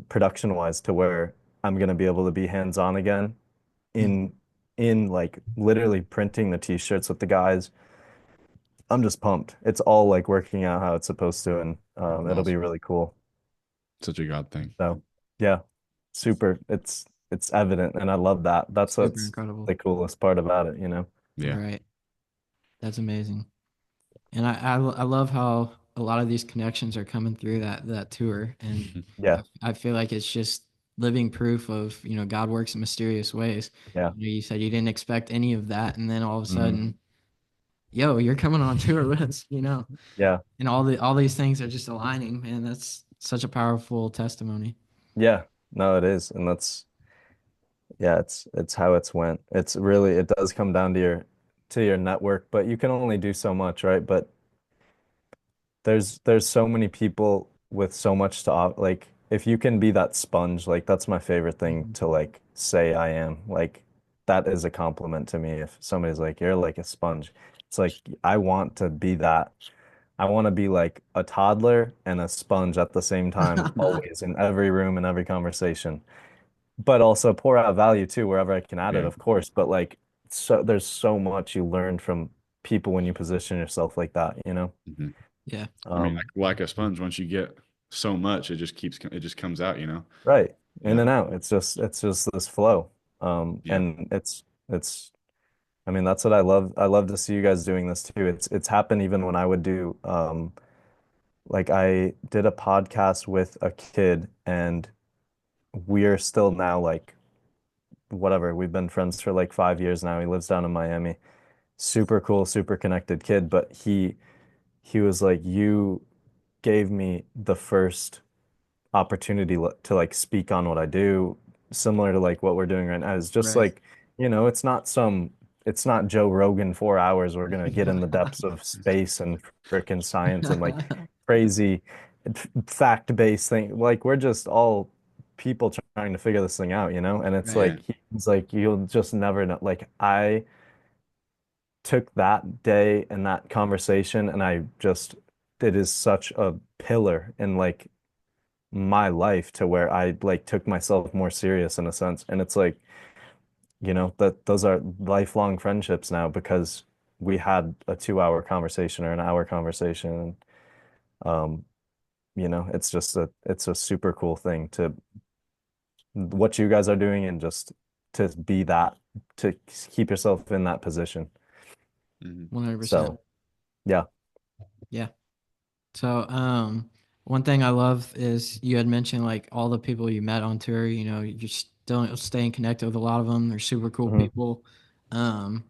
production wise, to where I'm gonna be able to be hands-on again Hmm. in like literally printing the t-shirts with the guys, I'm just pumped. It's all like working out how it's supposed to, and That's it'll be awesome. really cool. Such a God thing. So yeah, super. It's evident, and I love that. That's Super what's incredible. the coolest part about it, you know? Yeah. Right. That's amazing. And I love how a lot of these connections are coming through that tour. And Yeah, I feel like it's just living proof of, God works in mysterious ways. yeah, You said you didn't expect any of that. And then all of a hmm sudden, yo, you're coming on tour with us. yeah, And all these things are just aligning, man. That's such a powerful testimony. yeah. No, it is, and that's yeah, it's how it's went. It's really it does come down to your network, but you can only do so much, right? But there's so many people with so much to like if you can be that sponge, like that's my favorite thing Mhm. to like say I am. Like that is a compliment to me if somebody's like you're like a sponge. It's like I want to be that. I want to be like a toddler and a sponge at the same time, always in every room and every conversation. But also pour out value too wherever I can add it, Yeah. of course. But like so there's so much you learn from people when you position yourself like that, you know? Hmm. Yeah. I mean, Um, like a sponge, once you get so much, it just comes out, you know? right. In Yeah. and out. It's just this flow. Yeah. And it's I mean that's what I love. I love to see you guys doing this too. It's happened even when I would do like I did a podcast with a kid and we're still now like whatever. We've been friends for like 5 years now. He lives down in Miami. Super cool, super connected kid, but he was like, you gave me the first opportunity to like speak on what I do, similar to like what we're doing right now. It's just Right. like, it's not Joe Rogan 4 hours. We're gonna get in the depths of space and frickin' science and like crazy fact-based thing. Like we're just all people trying to figure this thing out, you know? And it's Right. Yeah. like he's like, you'll just never know. Like I took that day and that conversation and I just it is such a pillar in like my life to where I like took myself more serious in a sense. And it's like, that those are lifelong friendships now because we had a 2 hour conversation or an hour conversation. And it's a super cool thing to what you guys are doing and just to be that to keep yourself in that position. 100%. So yeah. Yeah. So, one thing I love is you had mentioned like all the people you met on tour, you're still staying connected with a lot of them. They're super cool Mhm. people. Um,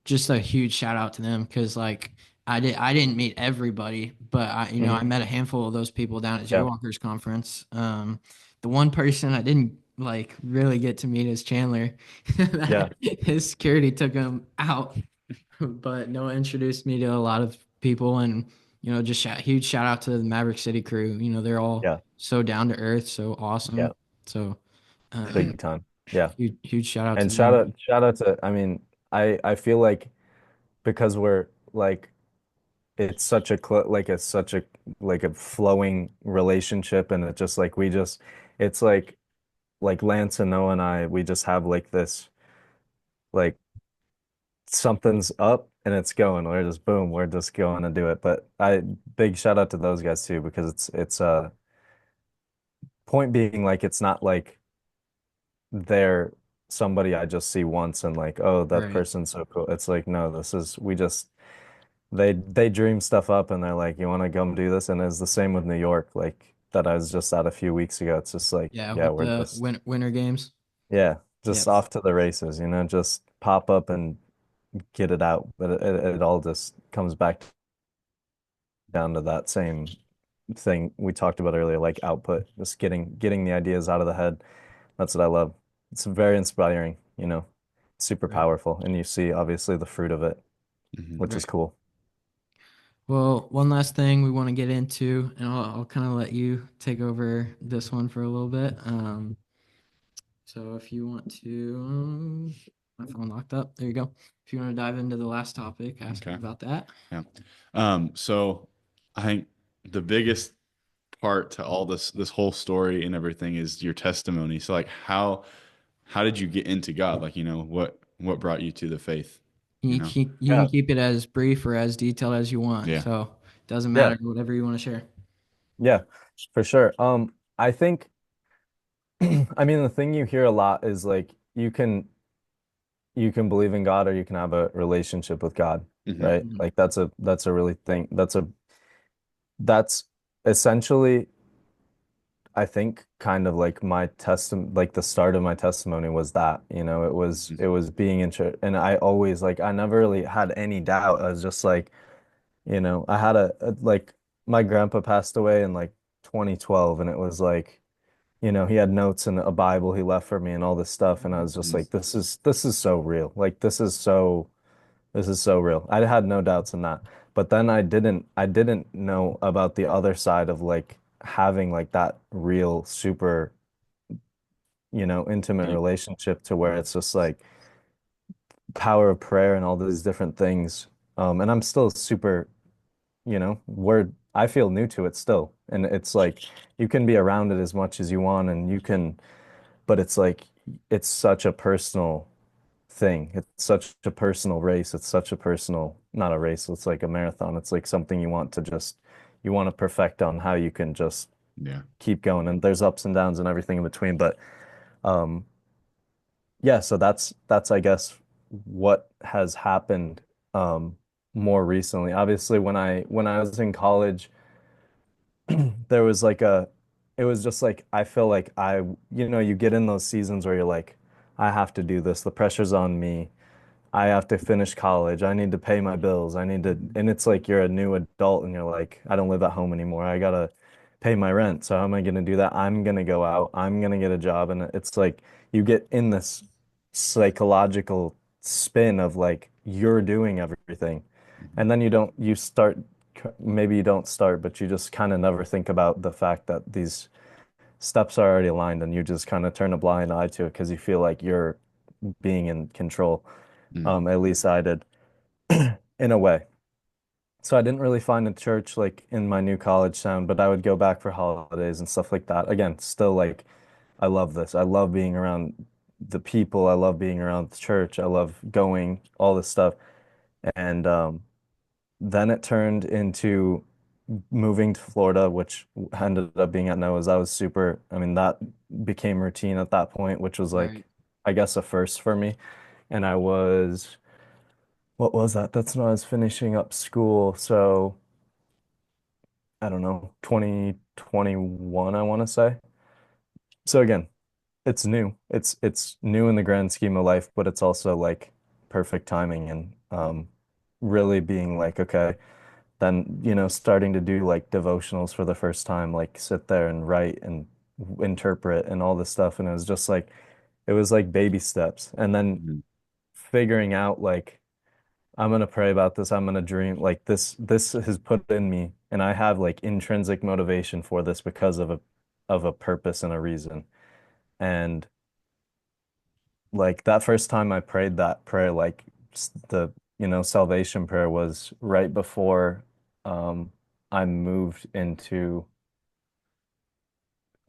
just a huge shout out to them because like I didn't meet everybody, but I Mhm. met a handful of those people down at Yeah. Jaywalkers conference. The one person I didn't like really get to meet is Chandler. Yeah. His security took him out, but Noah introduced me to a lot of people and just huge shout out to the Maverick City crew. They're all Yeah. so down to earth, so Yeah. awesome. So Big time. Yeah. huge shout out to And them. shout out to, I mean, I feel like because we're like it's such a like it's such a like a flowing relationship and it just like we just it's like Lance and Noah and I we just have like this like something's up and it's going. We're just boom, we're just going to do it. But I big shout out to those guys too because it's point being like it's not like they're somebody I just see once and like, oh, that Right. person's so cool. It's like, no, this is we just they dream stuff up and they're like, you want to come do this? And it's the same with New York, like that I was just at a few weeks ago. It's just like, Yeah, yeah, with we're the just winter games. yeah, just Yep. off to the races, just pop up and get it out. But it all just comes back down to that same thing we talked about earlier, like output, just getting the ideas out of the head. That's what I love. It's very inspiring, super Right. powerful, and you see obviously the fruit of it, Hmm. which is Right. cool. Well, one last thing we want to get into, and I'll kind of let you take over this one for a little bit. So if you want to, my phone locked up. There you go. If you want to dive into the last topic, ask me Okay. about that. Yeah. So I think the biggest part to all this whole story and everything is your testimony. So like how did you get into God? Like, what brought you to the faith? you know? You can Yeah, keep it as brief or as detailed as you want. Yeah. So it doesn't yeah, matter whatever you want to share. yeah, for sure. I think, I mean, the thing you hear a lot is like you can believe in God or you can have a relationship with God, Hmm. right? Mhm. Like that's a really thing. That's essentially, I think, kind of like my testimony, like the start of my testimony was that, it was being intro, and I always like I never really had any doubt. I was just like, I had like my grandpa passed away in like 2012, and it was like, he had notes and a Bible he left for me and all this stuff, and I was just Hmm. like, this is so real. Like this is so real. I had no doubts in that. But then I didn't know about the other side of like having like that real super, intimate Deep. relationship to where it's just like power of prayer and all these different things. And I'm still super, I feel new to it still. And it's like you can be around it as much as you want and but it's like it's such a personal thing. It's such a personal race. It's such a personal, not a race. It's like a marathon. It's like something you want to perfect on how you can just Yeah. keep going. And there's ups and downs and everything in between. But um, yeah, so that's I guess what has happened um more recently. Obviously, when I was in college, there was like it was just like I feel like you get in those seasons where you're like, I have to do this. The pressure's on me. I have to finish college. I need to pay my bills. And it's like you're a new adult and you're like, I don't live at home anymore. I gotta pay my rent. So how am I gonna do that? I'm gonna go out. I'm gonna get a job. And it's like you get in this psychological spin of like you're doing everything. Mhm. And then maybe you don't start, but you just kind of never think about the fact that these steps are already aligned and you just kind of turn a blind eye to it because you feel like you're being in control. Mhm. At least I did in a way. So I didn't really find a church like in my new college town, but I would go back for holidays and stuff like that. Again, still like I love this. I love being around the people. I love being around the church. I love going, all this stuff. And then it turned into moving to Florida, which ended up being at Noah's. I mean, that became routine at that point, which was Right. like, I guess a first for me. And what was that? That's when I was finishing up school. So I don't know, 2021, I want to say. So again, it's new. It's new in the grand scheme of life, but it's also like perfect timing and really being like, okay, then starting to do like devotionals for the first time, like sit there and write and interpret and all this stuff. And it was like baby steps. And then Mhm. figuring out like I'm gonna pray about this. I'm gonna dream like this has put in me, and I have like intrinsic motivation for this because of a purpose and a reason. And like that first time I prayed that prayer, like the salvation prayer was right before um I moved into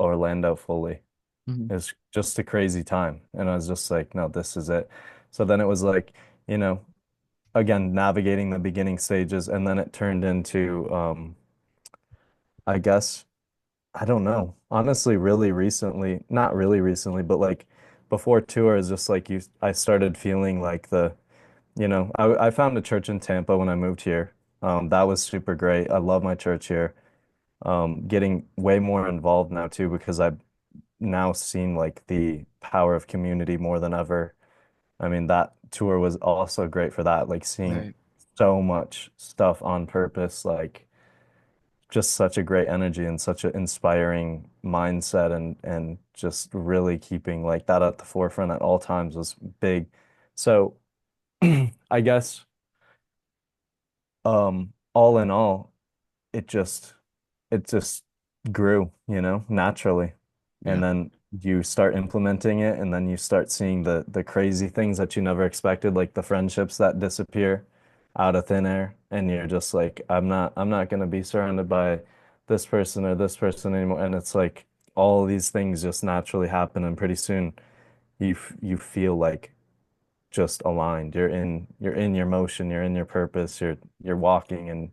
Orlando fully. Mhm. It was just a crazy time, and I was just like, no, this is it. So then it was like, you know, again, navigating the beginning stages, and then it turned into I guess I don't know. Honestly, really recently, not really recently, but like before tours, just like I started feeling like I found a church in Tampa when I moved here. That was super great. I love my church here. Getting way more involved now too because I've now seen like the power of community more than ever. I mean, that tour was also great for that, like seeing Right. so much stuff on purpose, like just such a great energy and such an inspiring mindset and just really keeping like that at the forefront at all times was big. So I guess all in all, it just it just grew, naturally. And Yeah. then you start implementing it and then you start seeing the crazy things that you never expected, like the friendships that disappear out of thin air. And you're just like, I'm not gonna be surrounded by this person or this person anymore. And it's like all these things just naturally happen and pretty soon you feel like just aligned. You're in your motion, you're in your purpose, you're walking, and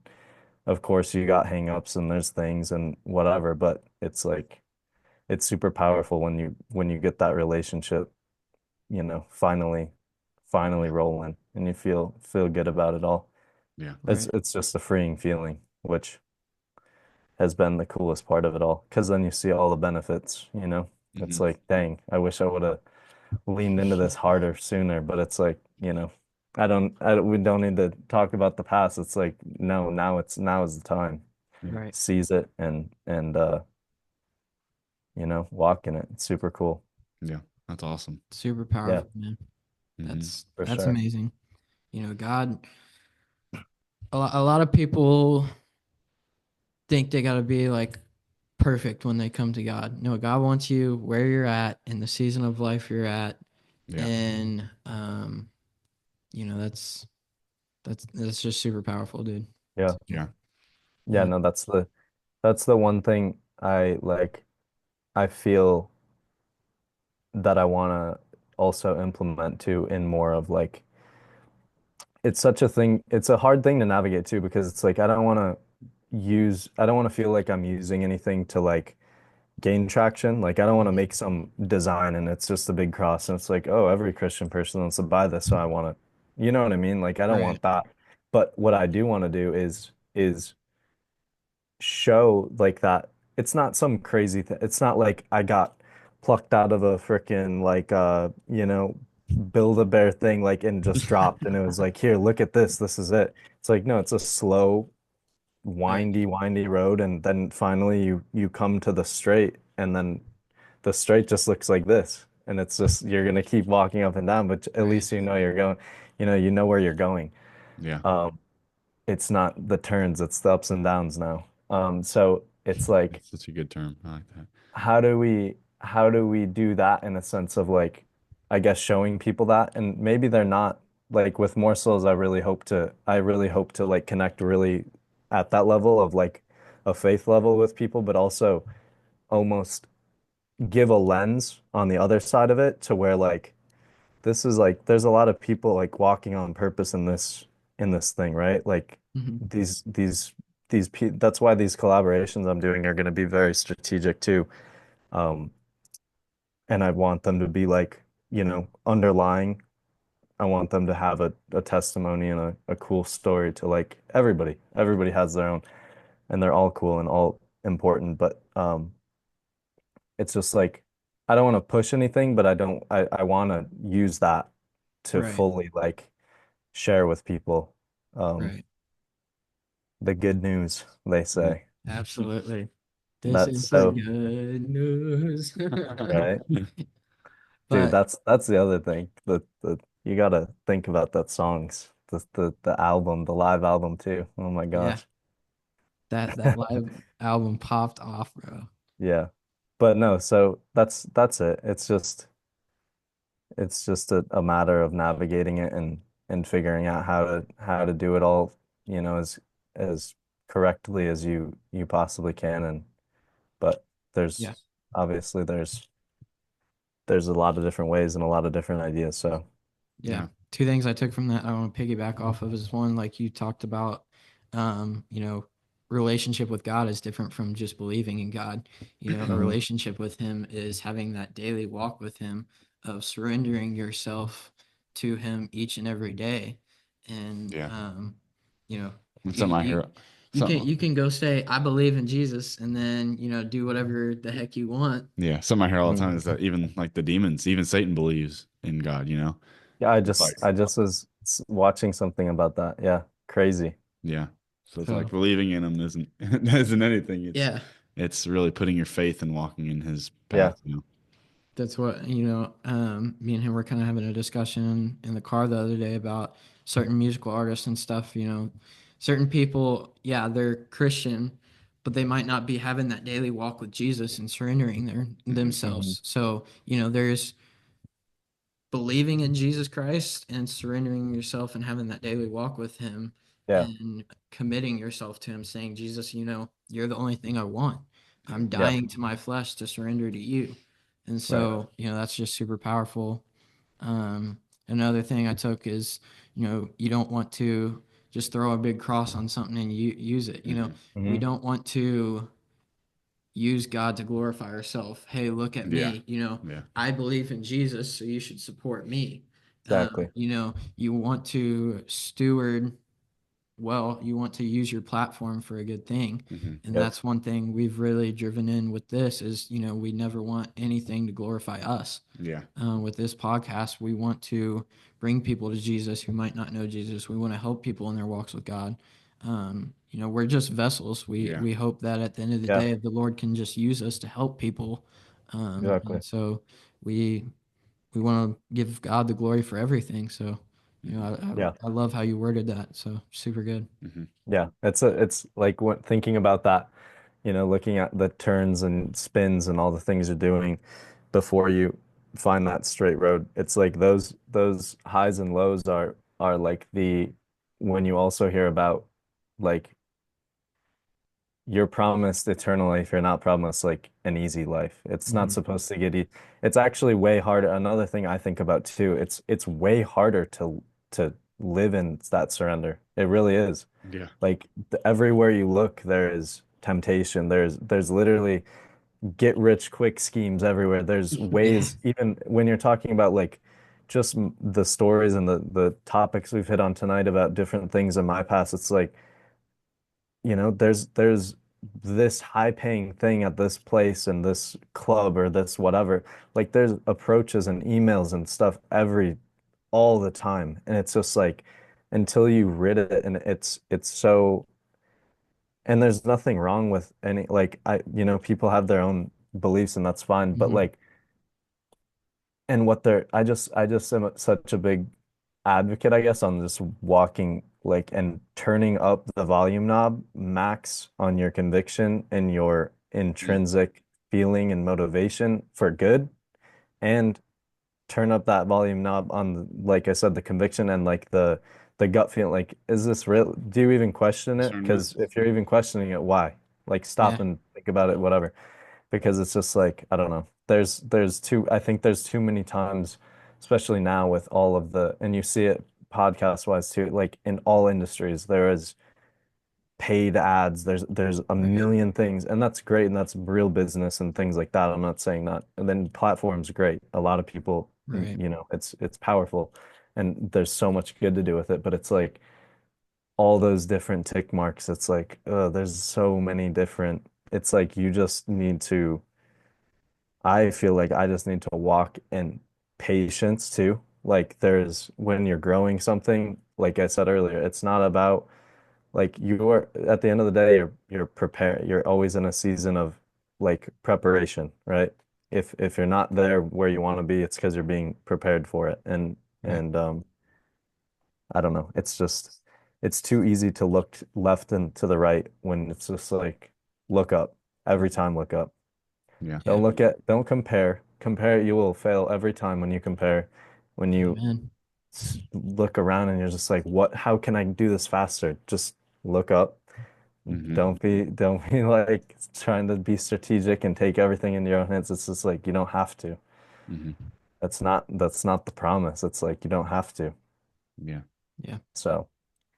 of course you got hangups and there's things and whatever, but it's like it's super powerful when you get that relationship, finally rolling and you feel good about it all. Yeah. Right. It's just a freeing feeling, which has been the coolest part of it all. Because then you see all the benefits, you know? It's Hmm. like, dang, I wish I would have leaned into this harder sooner, but it's like, we don't need to talk about the past. It's like, no, now is the time. Yeah. Right. Seize it and walk in it. It's super cool. Yeah. That's awesome. Super Yeah, powerful, man. Hmm. for That's sure. amazing. God, a lot of people think they got to be like perfect when they come to God. No, God wants you where you're at in the season of life you're at, Yeah. and that's that's just super powerful, dude. Yeah. Yeah. Yeah, Yeah. no, that's the one thing I like I feel that I want to also implement too in more of like it's such a thing, it's a hard thing to navigate too because it's like I don't want to feel like I'm using anything to like gain traction. Like I don't want to Mhm. make some design and it's just a big cross and it's like, oh, every Christian person wants to buy this, so I want to, you know what I mean? Like I don't Right. want that. But what I do want to do is show like that it's not some crazy thing. It's not like I got plucked out of a freaking like build a bear thing like and just dropped and it was like, here, look at this. This is it. It's like, no, it's a slow, Right. windy road and then finally you come to the straight and then the straight just looks like this. And it's just you're gonna keep walking up and down, but at Right. least you know you're going, you know where you're going. Yeah. Um, it's not the turns, it's the ups and downs now. So it's like, That's such a good term. I like that. how do we do that in a sense of like, I guess showing people that, and maybe they're not like with more souls. I really hope to like connect really at that level of like a faith level with people, but also almost give a lens on the other side of it to where like this is like there's a lot of people like walking on purpose in this thing, right? Like Mhm. these these that's why these collaborations I'm doing are going to be very strategic too. Um, and I want them to be like, underlying. I want them to have a testimony and a cool story to like everybody. Everybody has their own and they're all cool and all important, but it's just like I don't want to push anything, but I want to use that to Right. fully like share with people um, Right. the good news, they Yeah. say. Absolutely. This That's is the so good news. right. Dude, But that's the other thing. The you gotta think about that songs. The album, the live album too. Oh my yeah, gosh. that live album popped off, bro. Yeah. But no, so that's it. It's just a matter of navigating it and figuring out how to do it all, as correctly as you possibly can. And but Yeah. there's obviously there's a lot of different ways and a lot of different ideas. So Yeah. Yeah. Two things I took from that I want to piggyback off of is one, like you talked about, um, you know, relationship with God is different from just believing in God. A mhm. relationship with Him is having that daily walk with Him of surrendering yourself to Him each and every day. And, Yeah. you know, It's you, something I you, hear. you can, Something. you can go say, I believe in Jesus, and then, do whatever the heck you want. Yeah. Something I hear all the Mhm. time is that even like the demons, even Satan believes in God. Yeah, It's like, I just was watching something about that. Yeah, crazy. yeah. So it's like So, believing in him isn't anything. It's yeah. it's really putting your faith and walking in his Yeah. path. That's what, me and him were kind of having a discussion in the car the other day about certain musical artists and stuff. Certain people, yeah, they're Christian, but they might not be having that daily walk with Jesus and surrendering Hmm. Hmm. themselves. So, there's believing in Jesus Christ and surrendering yourself and having that daily walk with him Yeah. and committing yourself to him, saying, Jesus, you're the only thing I want. Yeah. I'm Yeah. dying to my flesh to surrender to you. And Right. so, that's just super powerful. Um, another thing I took is, you don't want to just throw a big cross on something and use it. We Hmm. don't want to use God to glorify ourselves. Hey, look at Yeah. me. Yeah. I believe in Jesus, so you should support me. Exactly. You want to steward well, you want to use your platform for a good thing. Hmm. And Yep. that's one thing we've really driven in with this is, we never want anything to glorify us. Yeah. With this podcast, we want to bring people to Jesus who might not know Jesus. We want to help people in their walks with God. We're just vessels. We Yeah. we hope that at the end of the Yeah. day, the Lord can just use us to help people. Exactly. And so we we want to give God the glory for everything. So, Hmm. Yeah. I love how you worded that. So super good. Hmm. Yeah. It's like what thinking about that, looking at the turns and spins and all the things you're doing before you find that straight road. It's like those highs and lows are like the when you also hear about like you're promised eternal life, you're not promised like an easy life. It's not Mhm. supposed to get it's actually way harder. Another thing I think about too, it's way harder to live in that surrender. It really is. Yeah. Like everywhere you look, there is temptation. There's literally get rich quick schemes everywhere. There's Yeah. ways, even when you're talking about like just the stories and the topics we've hit on tonight about different things in my past, it's like, there's this high paying thing at this place and this club or this whatever. Like there's approaches and emails and stuff all the time. And it's just like until you rid it and it's so and there's nothing wrong with any like people have their own beliefs and that's fine, but Mhm. like and what they're I just am such a big advocate, I guess, on just walking like and turning up the volume knob max on your conviction and your Mm. intrinsic feeling and motivation for good and turn up that volume knob on like I said, the conviction and like the gut feeling like, is this real? Do you even question it? Discernment. Because if you're even questioning it, why? Like stop Yeah. and think about it, whatever. Because it's just like, I don't know. I think there's too many times, especially now with all of and you see it podcast wise too, like in all industries, there is paid ads. There's a Right. million things, and that's great, and that's real business and things like that. I'm not saying that. And then platform's great. A lot of people, and Right. it's powerful, and there's so much good to do with it. But it's like all those different tick marks. It's like, there's so many different. It's like you just need to. I feel like I just need to walk in patience too. Like there's when you're growing something, like I said earlier, it's not about like you're at the end of the day, you're prepared. You're always in a season of like preparation, right? If you're not there where you want to be, it's because you're being prepared for it. And Yeah. and I don't know. It's too easy to look left and to the right when it's just like look up. Every time look up. Yeah. Yeah. Don't compare. Compare, you will fail every time when you compare. When you Amen. look around and you're just like, how can I do this faster? Just look up. Hmm. Don't be like trying to be strategic and take everything into your own hands. It's just like you don't have to. Hmm. That's not the promise. It's like you don't have to. Yeah. Yeah. So,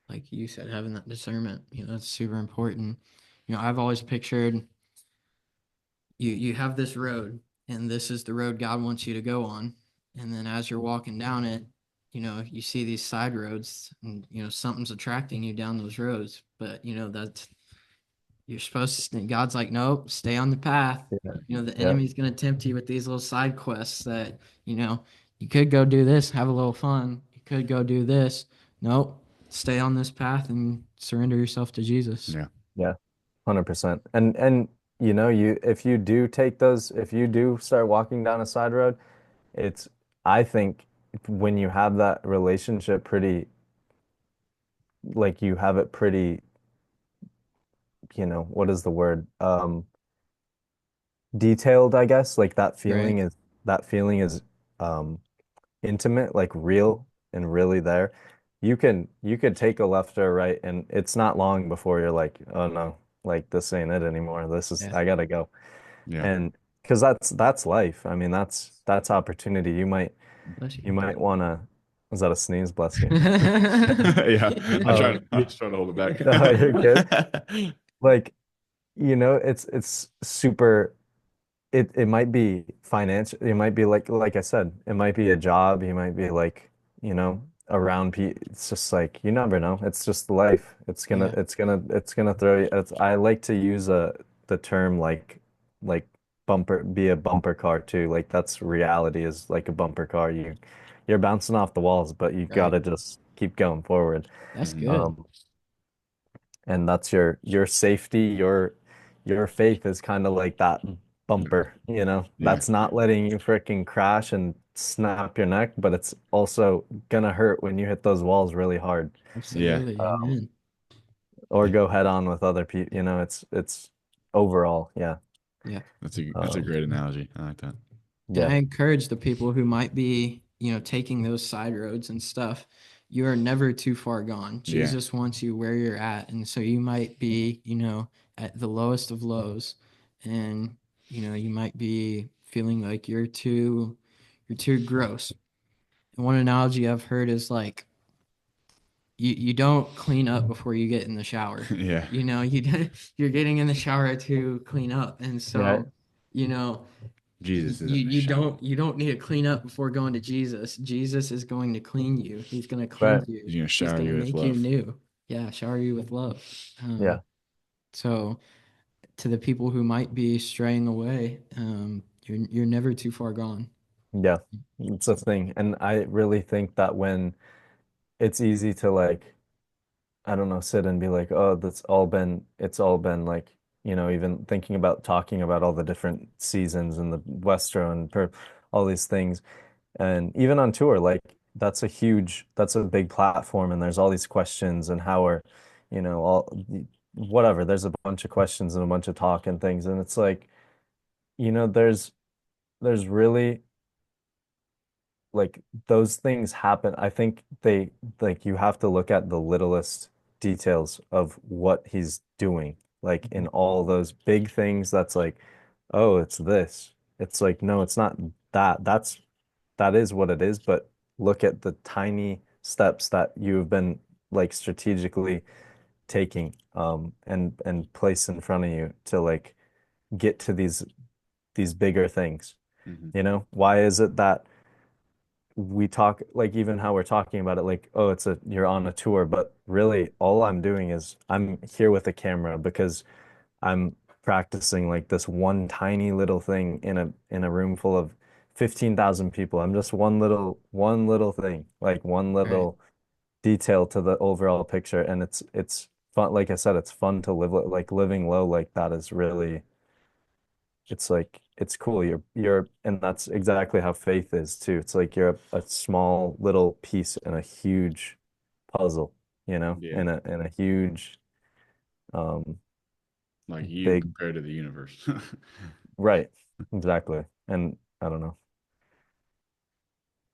Like you said, having that discernment, that's super important. I've always pictured you have this road and this is the road God wants you to go on. And then as you're walking down it, you see these side roads and something's attracting you down those roads. But that's you're supposed to God's like, nope, stay on the path. yeah, The yeah, enemy's gonna tempt you with these little side quests that, you could go do this, have a little fun. You could go do this. Nope. Stay on this path and surrender yourself to Jesus. Yeah. yeah, 100%. And if you do start walking down a side road, it's I think when you have that relationship pretty like you have it pretty, what is the word? Detailed, I guess. Like Right. that feeling is um intimate, like real and really there. You could take a left or a right and it's not long before you're like, oh no, like this ain't it anymore. Yeah. I gotta go. Yeah. And because that's life. I mean, that's opportunity. Bless you. You might wanna Was that a sneeze? Bless you. Yeah, I You, was trying to hold it no, you're good. back. Like, it's super. It might be financial. It might be like I said, it might be a job. You might be like, around people. It's just like you never know. It's just life. Yeah, It's gonna throw you. I like to use the term like bumper be a bumper car too. Like that's reality is like a bumper car. You're bouncing off the walls, but you right. gotta just keep going forward. That's Mhm. good. Um, and that's your safety, your faith is kind of like that bumper, Yeah, that's not letting you freaking crash and snap your neck, but it's also gonna hurt when you hit those walls really hard, yeah, Absolutely. um, Amen. or go head on with other people, it's overall, yeah, Yeah. that's a um, great analogy. I like that. And yeah, I encourage the people who might be, taking those side roads and stuff. You are never too far gone. Yeah. Jesus wants you where you're at. And so you might be, at the lowest of lows. And, you might be feeling like you're too gross. And one analogy I've heard is like you don't clean up before you get in the shower. Yeah. You're getting in the shower to clean up. And yeah, so, you know, Jesus is you in the you shower. don't need to clean up before going to Jesus. Jesus is going to clean you. He's going to right, cleanse you. He's gonna He's shower going to you with make you love. new. Yeah, shower you with love. yeah, So to the people who might be straying away, you're never too far gone. yeah, it's a thing, and I really think that when it's easy to like, I don't know, sit and be like, oh, it's all been like, even thinking about talking about all the different seasons and the Westro and all these things. And even on tour, like that's a big platform and there's all these questions and how are, all whatever. There's a bunch of questions and a bunch of talk and things. And it's like, there's really like those things happen. I think like you have to look at the littlest details of what he's doing. Like in all those big things, that's like, oh, it's this. It's like, no, it's not that. That is what it is, but look at the tiny steps that you've been like strategically taking and place in front of you to like get to these bigger things. Hmm. Why is it that we talk like even how we're talking about it like oh you're on a tour but really all I'm doing is I'm here with a camera because I'm practicing like this one tiny little thing in a room full of 15,000 people. I'm just one little thing, like one Right. little detail to the overall picture, and it's fun. Like I said, it's fun to live like living low like that is really it's like it's cool. And that's exactly how faith is too. It's like you're a small little piece in a huge puzzle, Yeah. in a huge um Like you big compared to the universe. right. Exactly. And I don't know.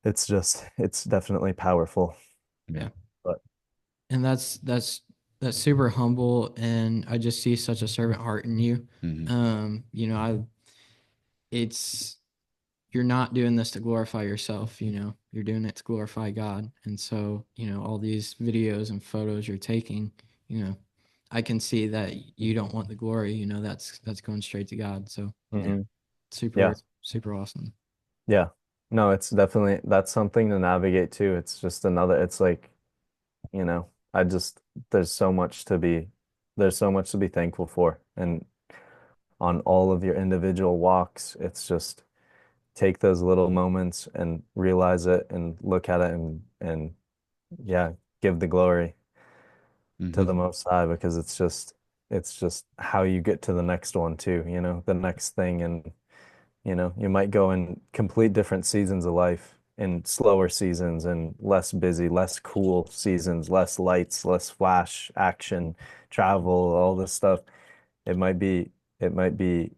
It's definitely powerful. Yeah. Yeah. But And that's super humble, and I just see such a servant heart in you. Hmm. I it's you're not doing this to glorify yourself, you're doing it to glorify God. And so, all these videos and photos you're taking, you know, I can see that you don't want the glory, that's going straight to God. So yeah, mhm. super, Yeah. super awesome. Yeah. No, it's definitely that's something to navigate too. It's just it's like, I just there's so much to be there's so much to be thankful for. And on all of your individual walks, it's just take those little moments and realize it and look at it and yeah, give the glory to the Hmm. Most High because it's just how you get to the next one too, the next thing. And you might go in complete different seasons of life, in slower seasons and less busy, less cool seasons, less lights, less flash action, travel, all this stuff. It might be it might be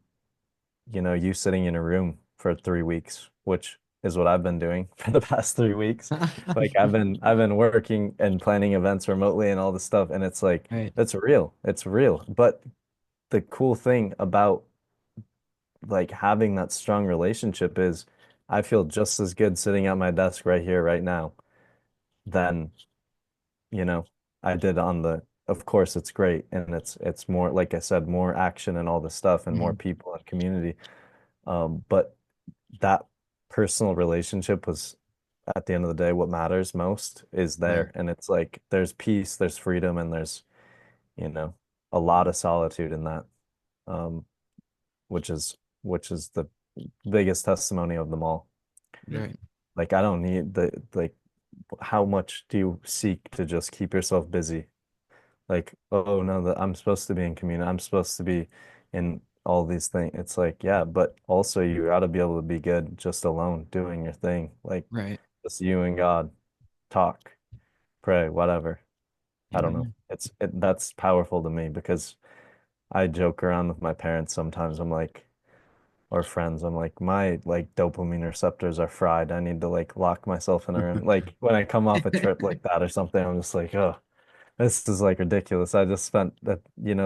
you sitting in a room for 3 weeks, which is what I've been doing for the past 3 weeks. Like I've been working and planning events remotely and all this stuff, and it's like Right. it's real. It's real. But the cool thing about like having that strong relationship is I feel just as good sitting at my desk right here, right now. than, you know, I did on the, of course it's great and it's more, like I said, more action and all this stuff and more Mhm. people and community. But that personal relationship was at the end of the day what matters most is Right. there. And it's like there's peace, there's freedom, and there's, you know, a lot of solitude in that. Um, which is the biggest testimony of them all. Yeah. Right. Like I don't need the like how much do you seek to just keep yourself busy? Like, oh no, that I'm supposed to be in community. I'm supposed to be in all these things. It's like, yeah, but also you got to be able to be good just alone doing your thing. Like Right. just you and God, talk, pray, whatever. I don't know. Amen. That's powerful to me because I joke around with my parents sometimes. I'm like, or friends. I'm like, my like dopamine receptors are fried. I need to like lock myself in a room. Like when I come off a trip like that or something, I'm just like, oh, this is like ridiculous. I just spent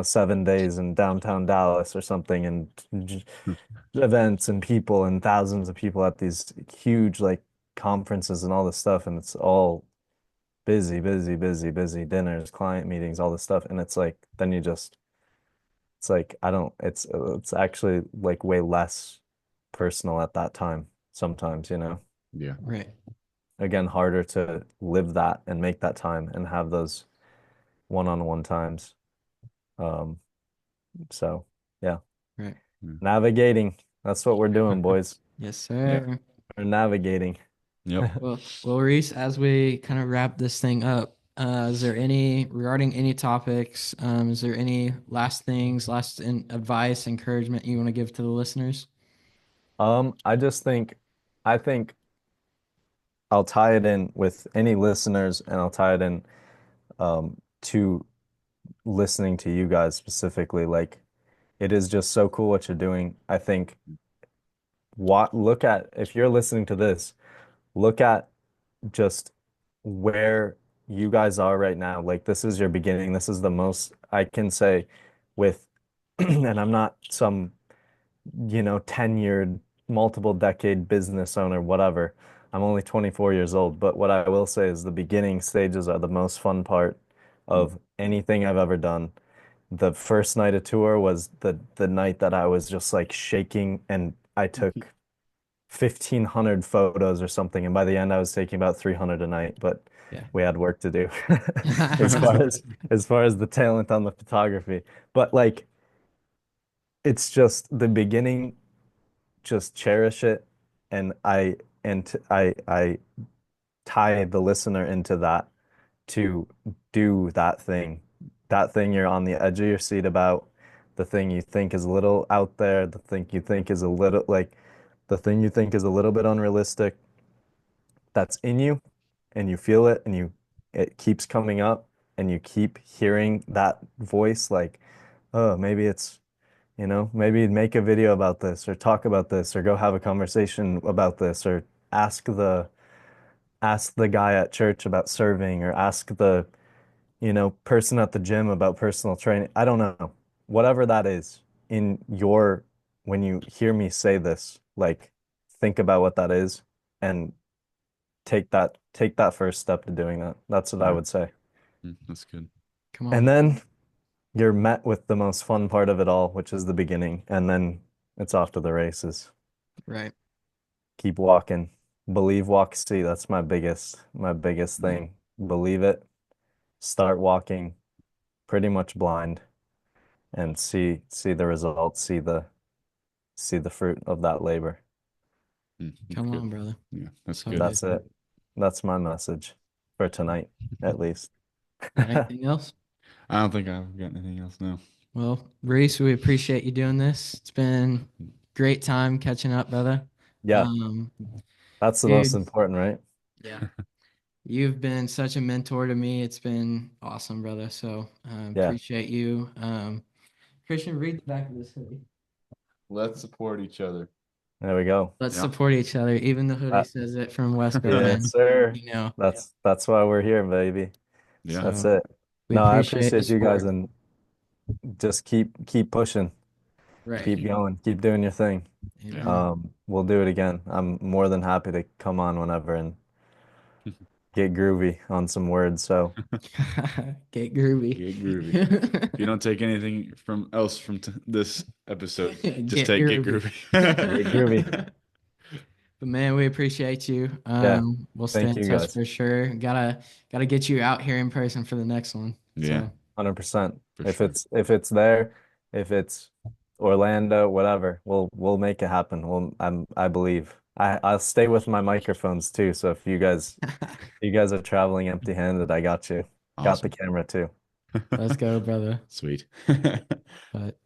7 days in downtown Dallas or something and events and people and thousands of people at these huge like conferences and all this stuff. And it's all busy, busy, busy, busy dinners, client meetings, all this stuff. And it's like, then you just, it's like, I don't, it's actually like way less personal at that time sometimes, you know. Yeah. Right. Again, harder to live that and make that time and have those one-on-one times. Um, so yeah, Right. Yeah. navigating. That's what we're doing, boys. Yes, Yeah. sir. We're navigating. Yep. Well, Reese, as we kind of wrap this thing up, is there any regarding any topics? Is there any last things, advice, encouragement you want to give to the listeners? I just think, I think I'll tie it in with any listeners and I'll tie it in to listening to you guys specifically. Like it is just so cool what you're doing. I think what look at if you're listening to this, look at just where you guys are right now. Like this is your beginning. This is the most I can say with, and I'm not some, 10-year, multiple decade business owner, whatever. I'm only 24 years old, but what I will say is the beginning stages are the most fun part of anything I've ever done. The first night of tour was the night that I was just like shaking and I took 1,500 photos or something, and by the end I was taking about 300 a night, but Yeah. we had work to do as far as the talent on the photography. But like it's just the beginning, just cherish it, and I tie the listener into that to do that thing you're on the edge of your seat about, the thing you think is a little out there, the thing you think is a little like the thing you think is a little bit unrealistic that's in you and you feel it and it keeps coming up and you keep hearing that voice like, oh, maybe it's, maybe make a video about this or talk about this or go have a conversation about this or ask the ask the guy at church about serving or ask the, person at the gym about personal training. I don't know. Whatever that is in your when you hear me say this, like think about what that is and take that first step to doing that. That's what I Yeah. would say. That's good. Come And on. then you're met with the most fun part of it all, which is the beginning, and then it's off to the races. Right. Keep walking. Believe, walk, see. That's my biggest Yeah. thing. Believe it. Start walking pretty much blind and see the results, see the fruit of that labor. That's Come good. on, brother. Yeah. That's So good. good. That's it. That's my message for tonight, at least. Got anything else? I don't think I've got anything else now. Well, Reese, we appreciate you doing this. It's been great time catching up, brother. Yeah, Um, that's the most dude, important, right? yeah, you've been such a mentor to me. It's been awesome, brother. So Yeah, appreciate you. Christian, read the back of this hoodie. Let's support each other. there we go. Let's Yeah. support each other. Even the hoodie Uh, says it from Westro, yes, man. sir. You know, That's why we're here, baby. Yeah. That's so it. we No, I appreciate the appreciate you guys support. and just keep pushing, Right. keep going, keep doing your thing. Yeah. Amen. We'll do it again. I'm more than happy to come on whenever and get groovy on some words. So Get groovy. Get groovy. If you don't take anything from this episode, just Get take get groovy. get groovy. groovy. But man, we appreciate you. Yeah. We'll stay Thank in you touch guys. for sure. Gotta get you out here in person for the next one. Yeah, So 100%. for If sure. it's there, if it's Orlando, whatever, we'll make it happen. I believe. I'll stay with my microphones too. So if you guys are traveling empty-handed, I got you. Got the Awesome. camera too. let's go, brother. Sweet. But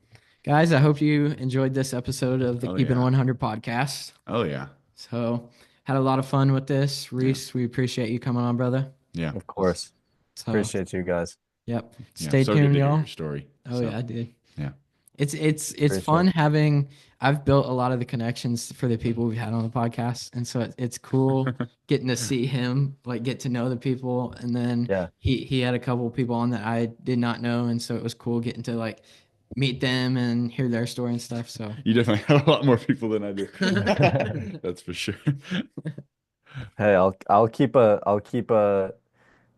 guys, I hope you enjoyed this episode of the Oh Keepin' yeah. 100 podcast. Oh yeah. So had a lot of fun with this. Yeah. Reece, we appreciate you coming on, brother. Yeah. Of course. So Appreciate you guys. yep. Yeah. Stay So good tuned, to hear y'all. your story. Oh So, yeah, I did. yeah. It's Appreciate fun it. having I've built a lot of the connections for the people we've had on the podcast. And so it's cool getting to see him, like get to know the people. And then Yeah. he had a couple of people on that I did not know. And so it was cool getting to like meet them and hear their story and stuff. So You definitely have a lot more people than I do. That's for sure. Hey, I'll keep a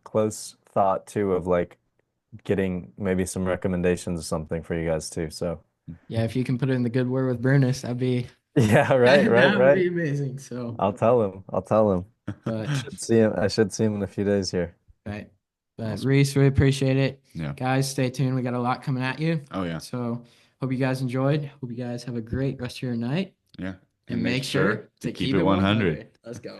close thought too of like getting maybe some recommendations or something for you guys too. So yeah, if you can put it in the good word with Brunus, that'd be yeah, right, that would be right. amazing. So I'll tell him. I'll tell him. but I should see him in a few days here. right. But Awesome. Reece, we appreciate it. Yeah. Guys, stay tuned. We got a lot coming at you. Oh yeah. So hope you guys enjoyed. Hope you guys have a great rest of your night. Yeah. And make sure to keep it 100. Let's go.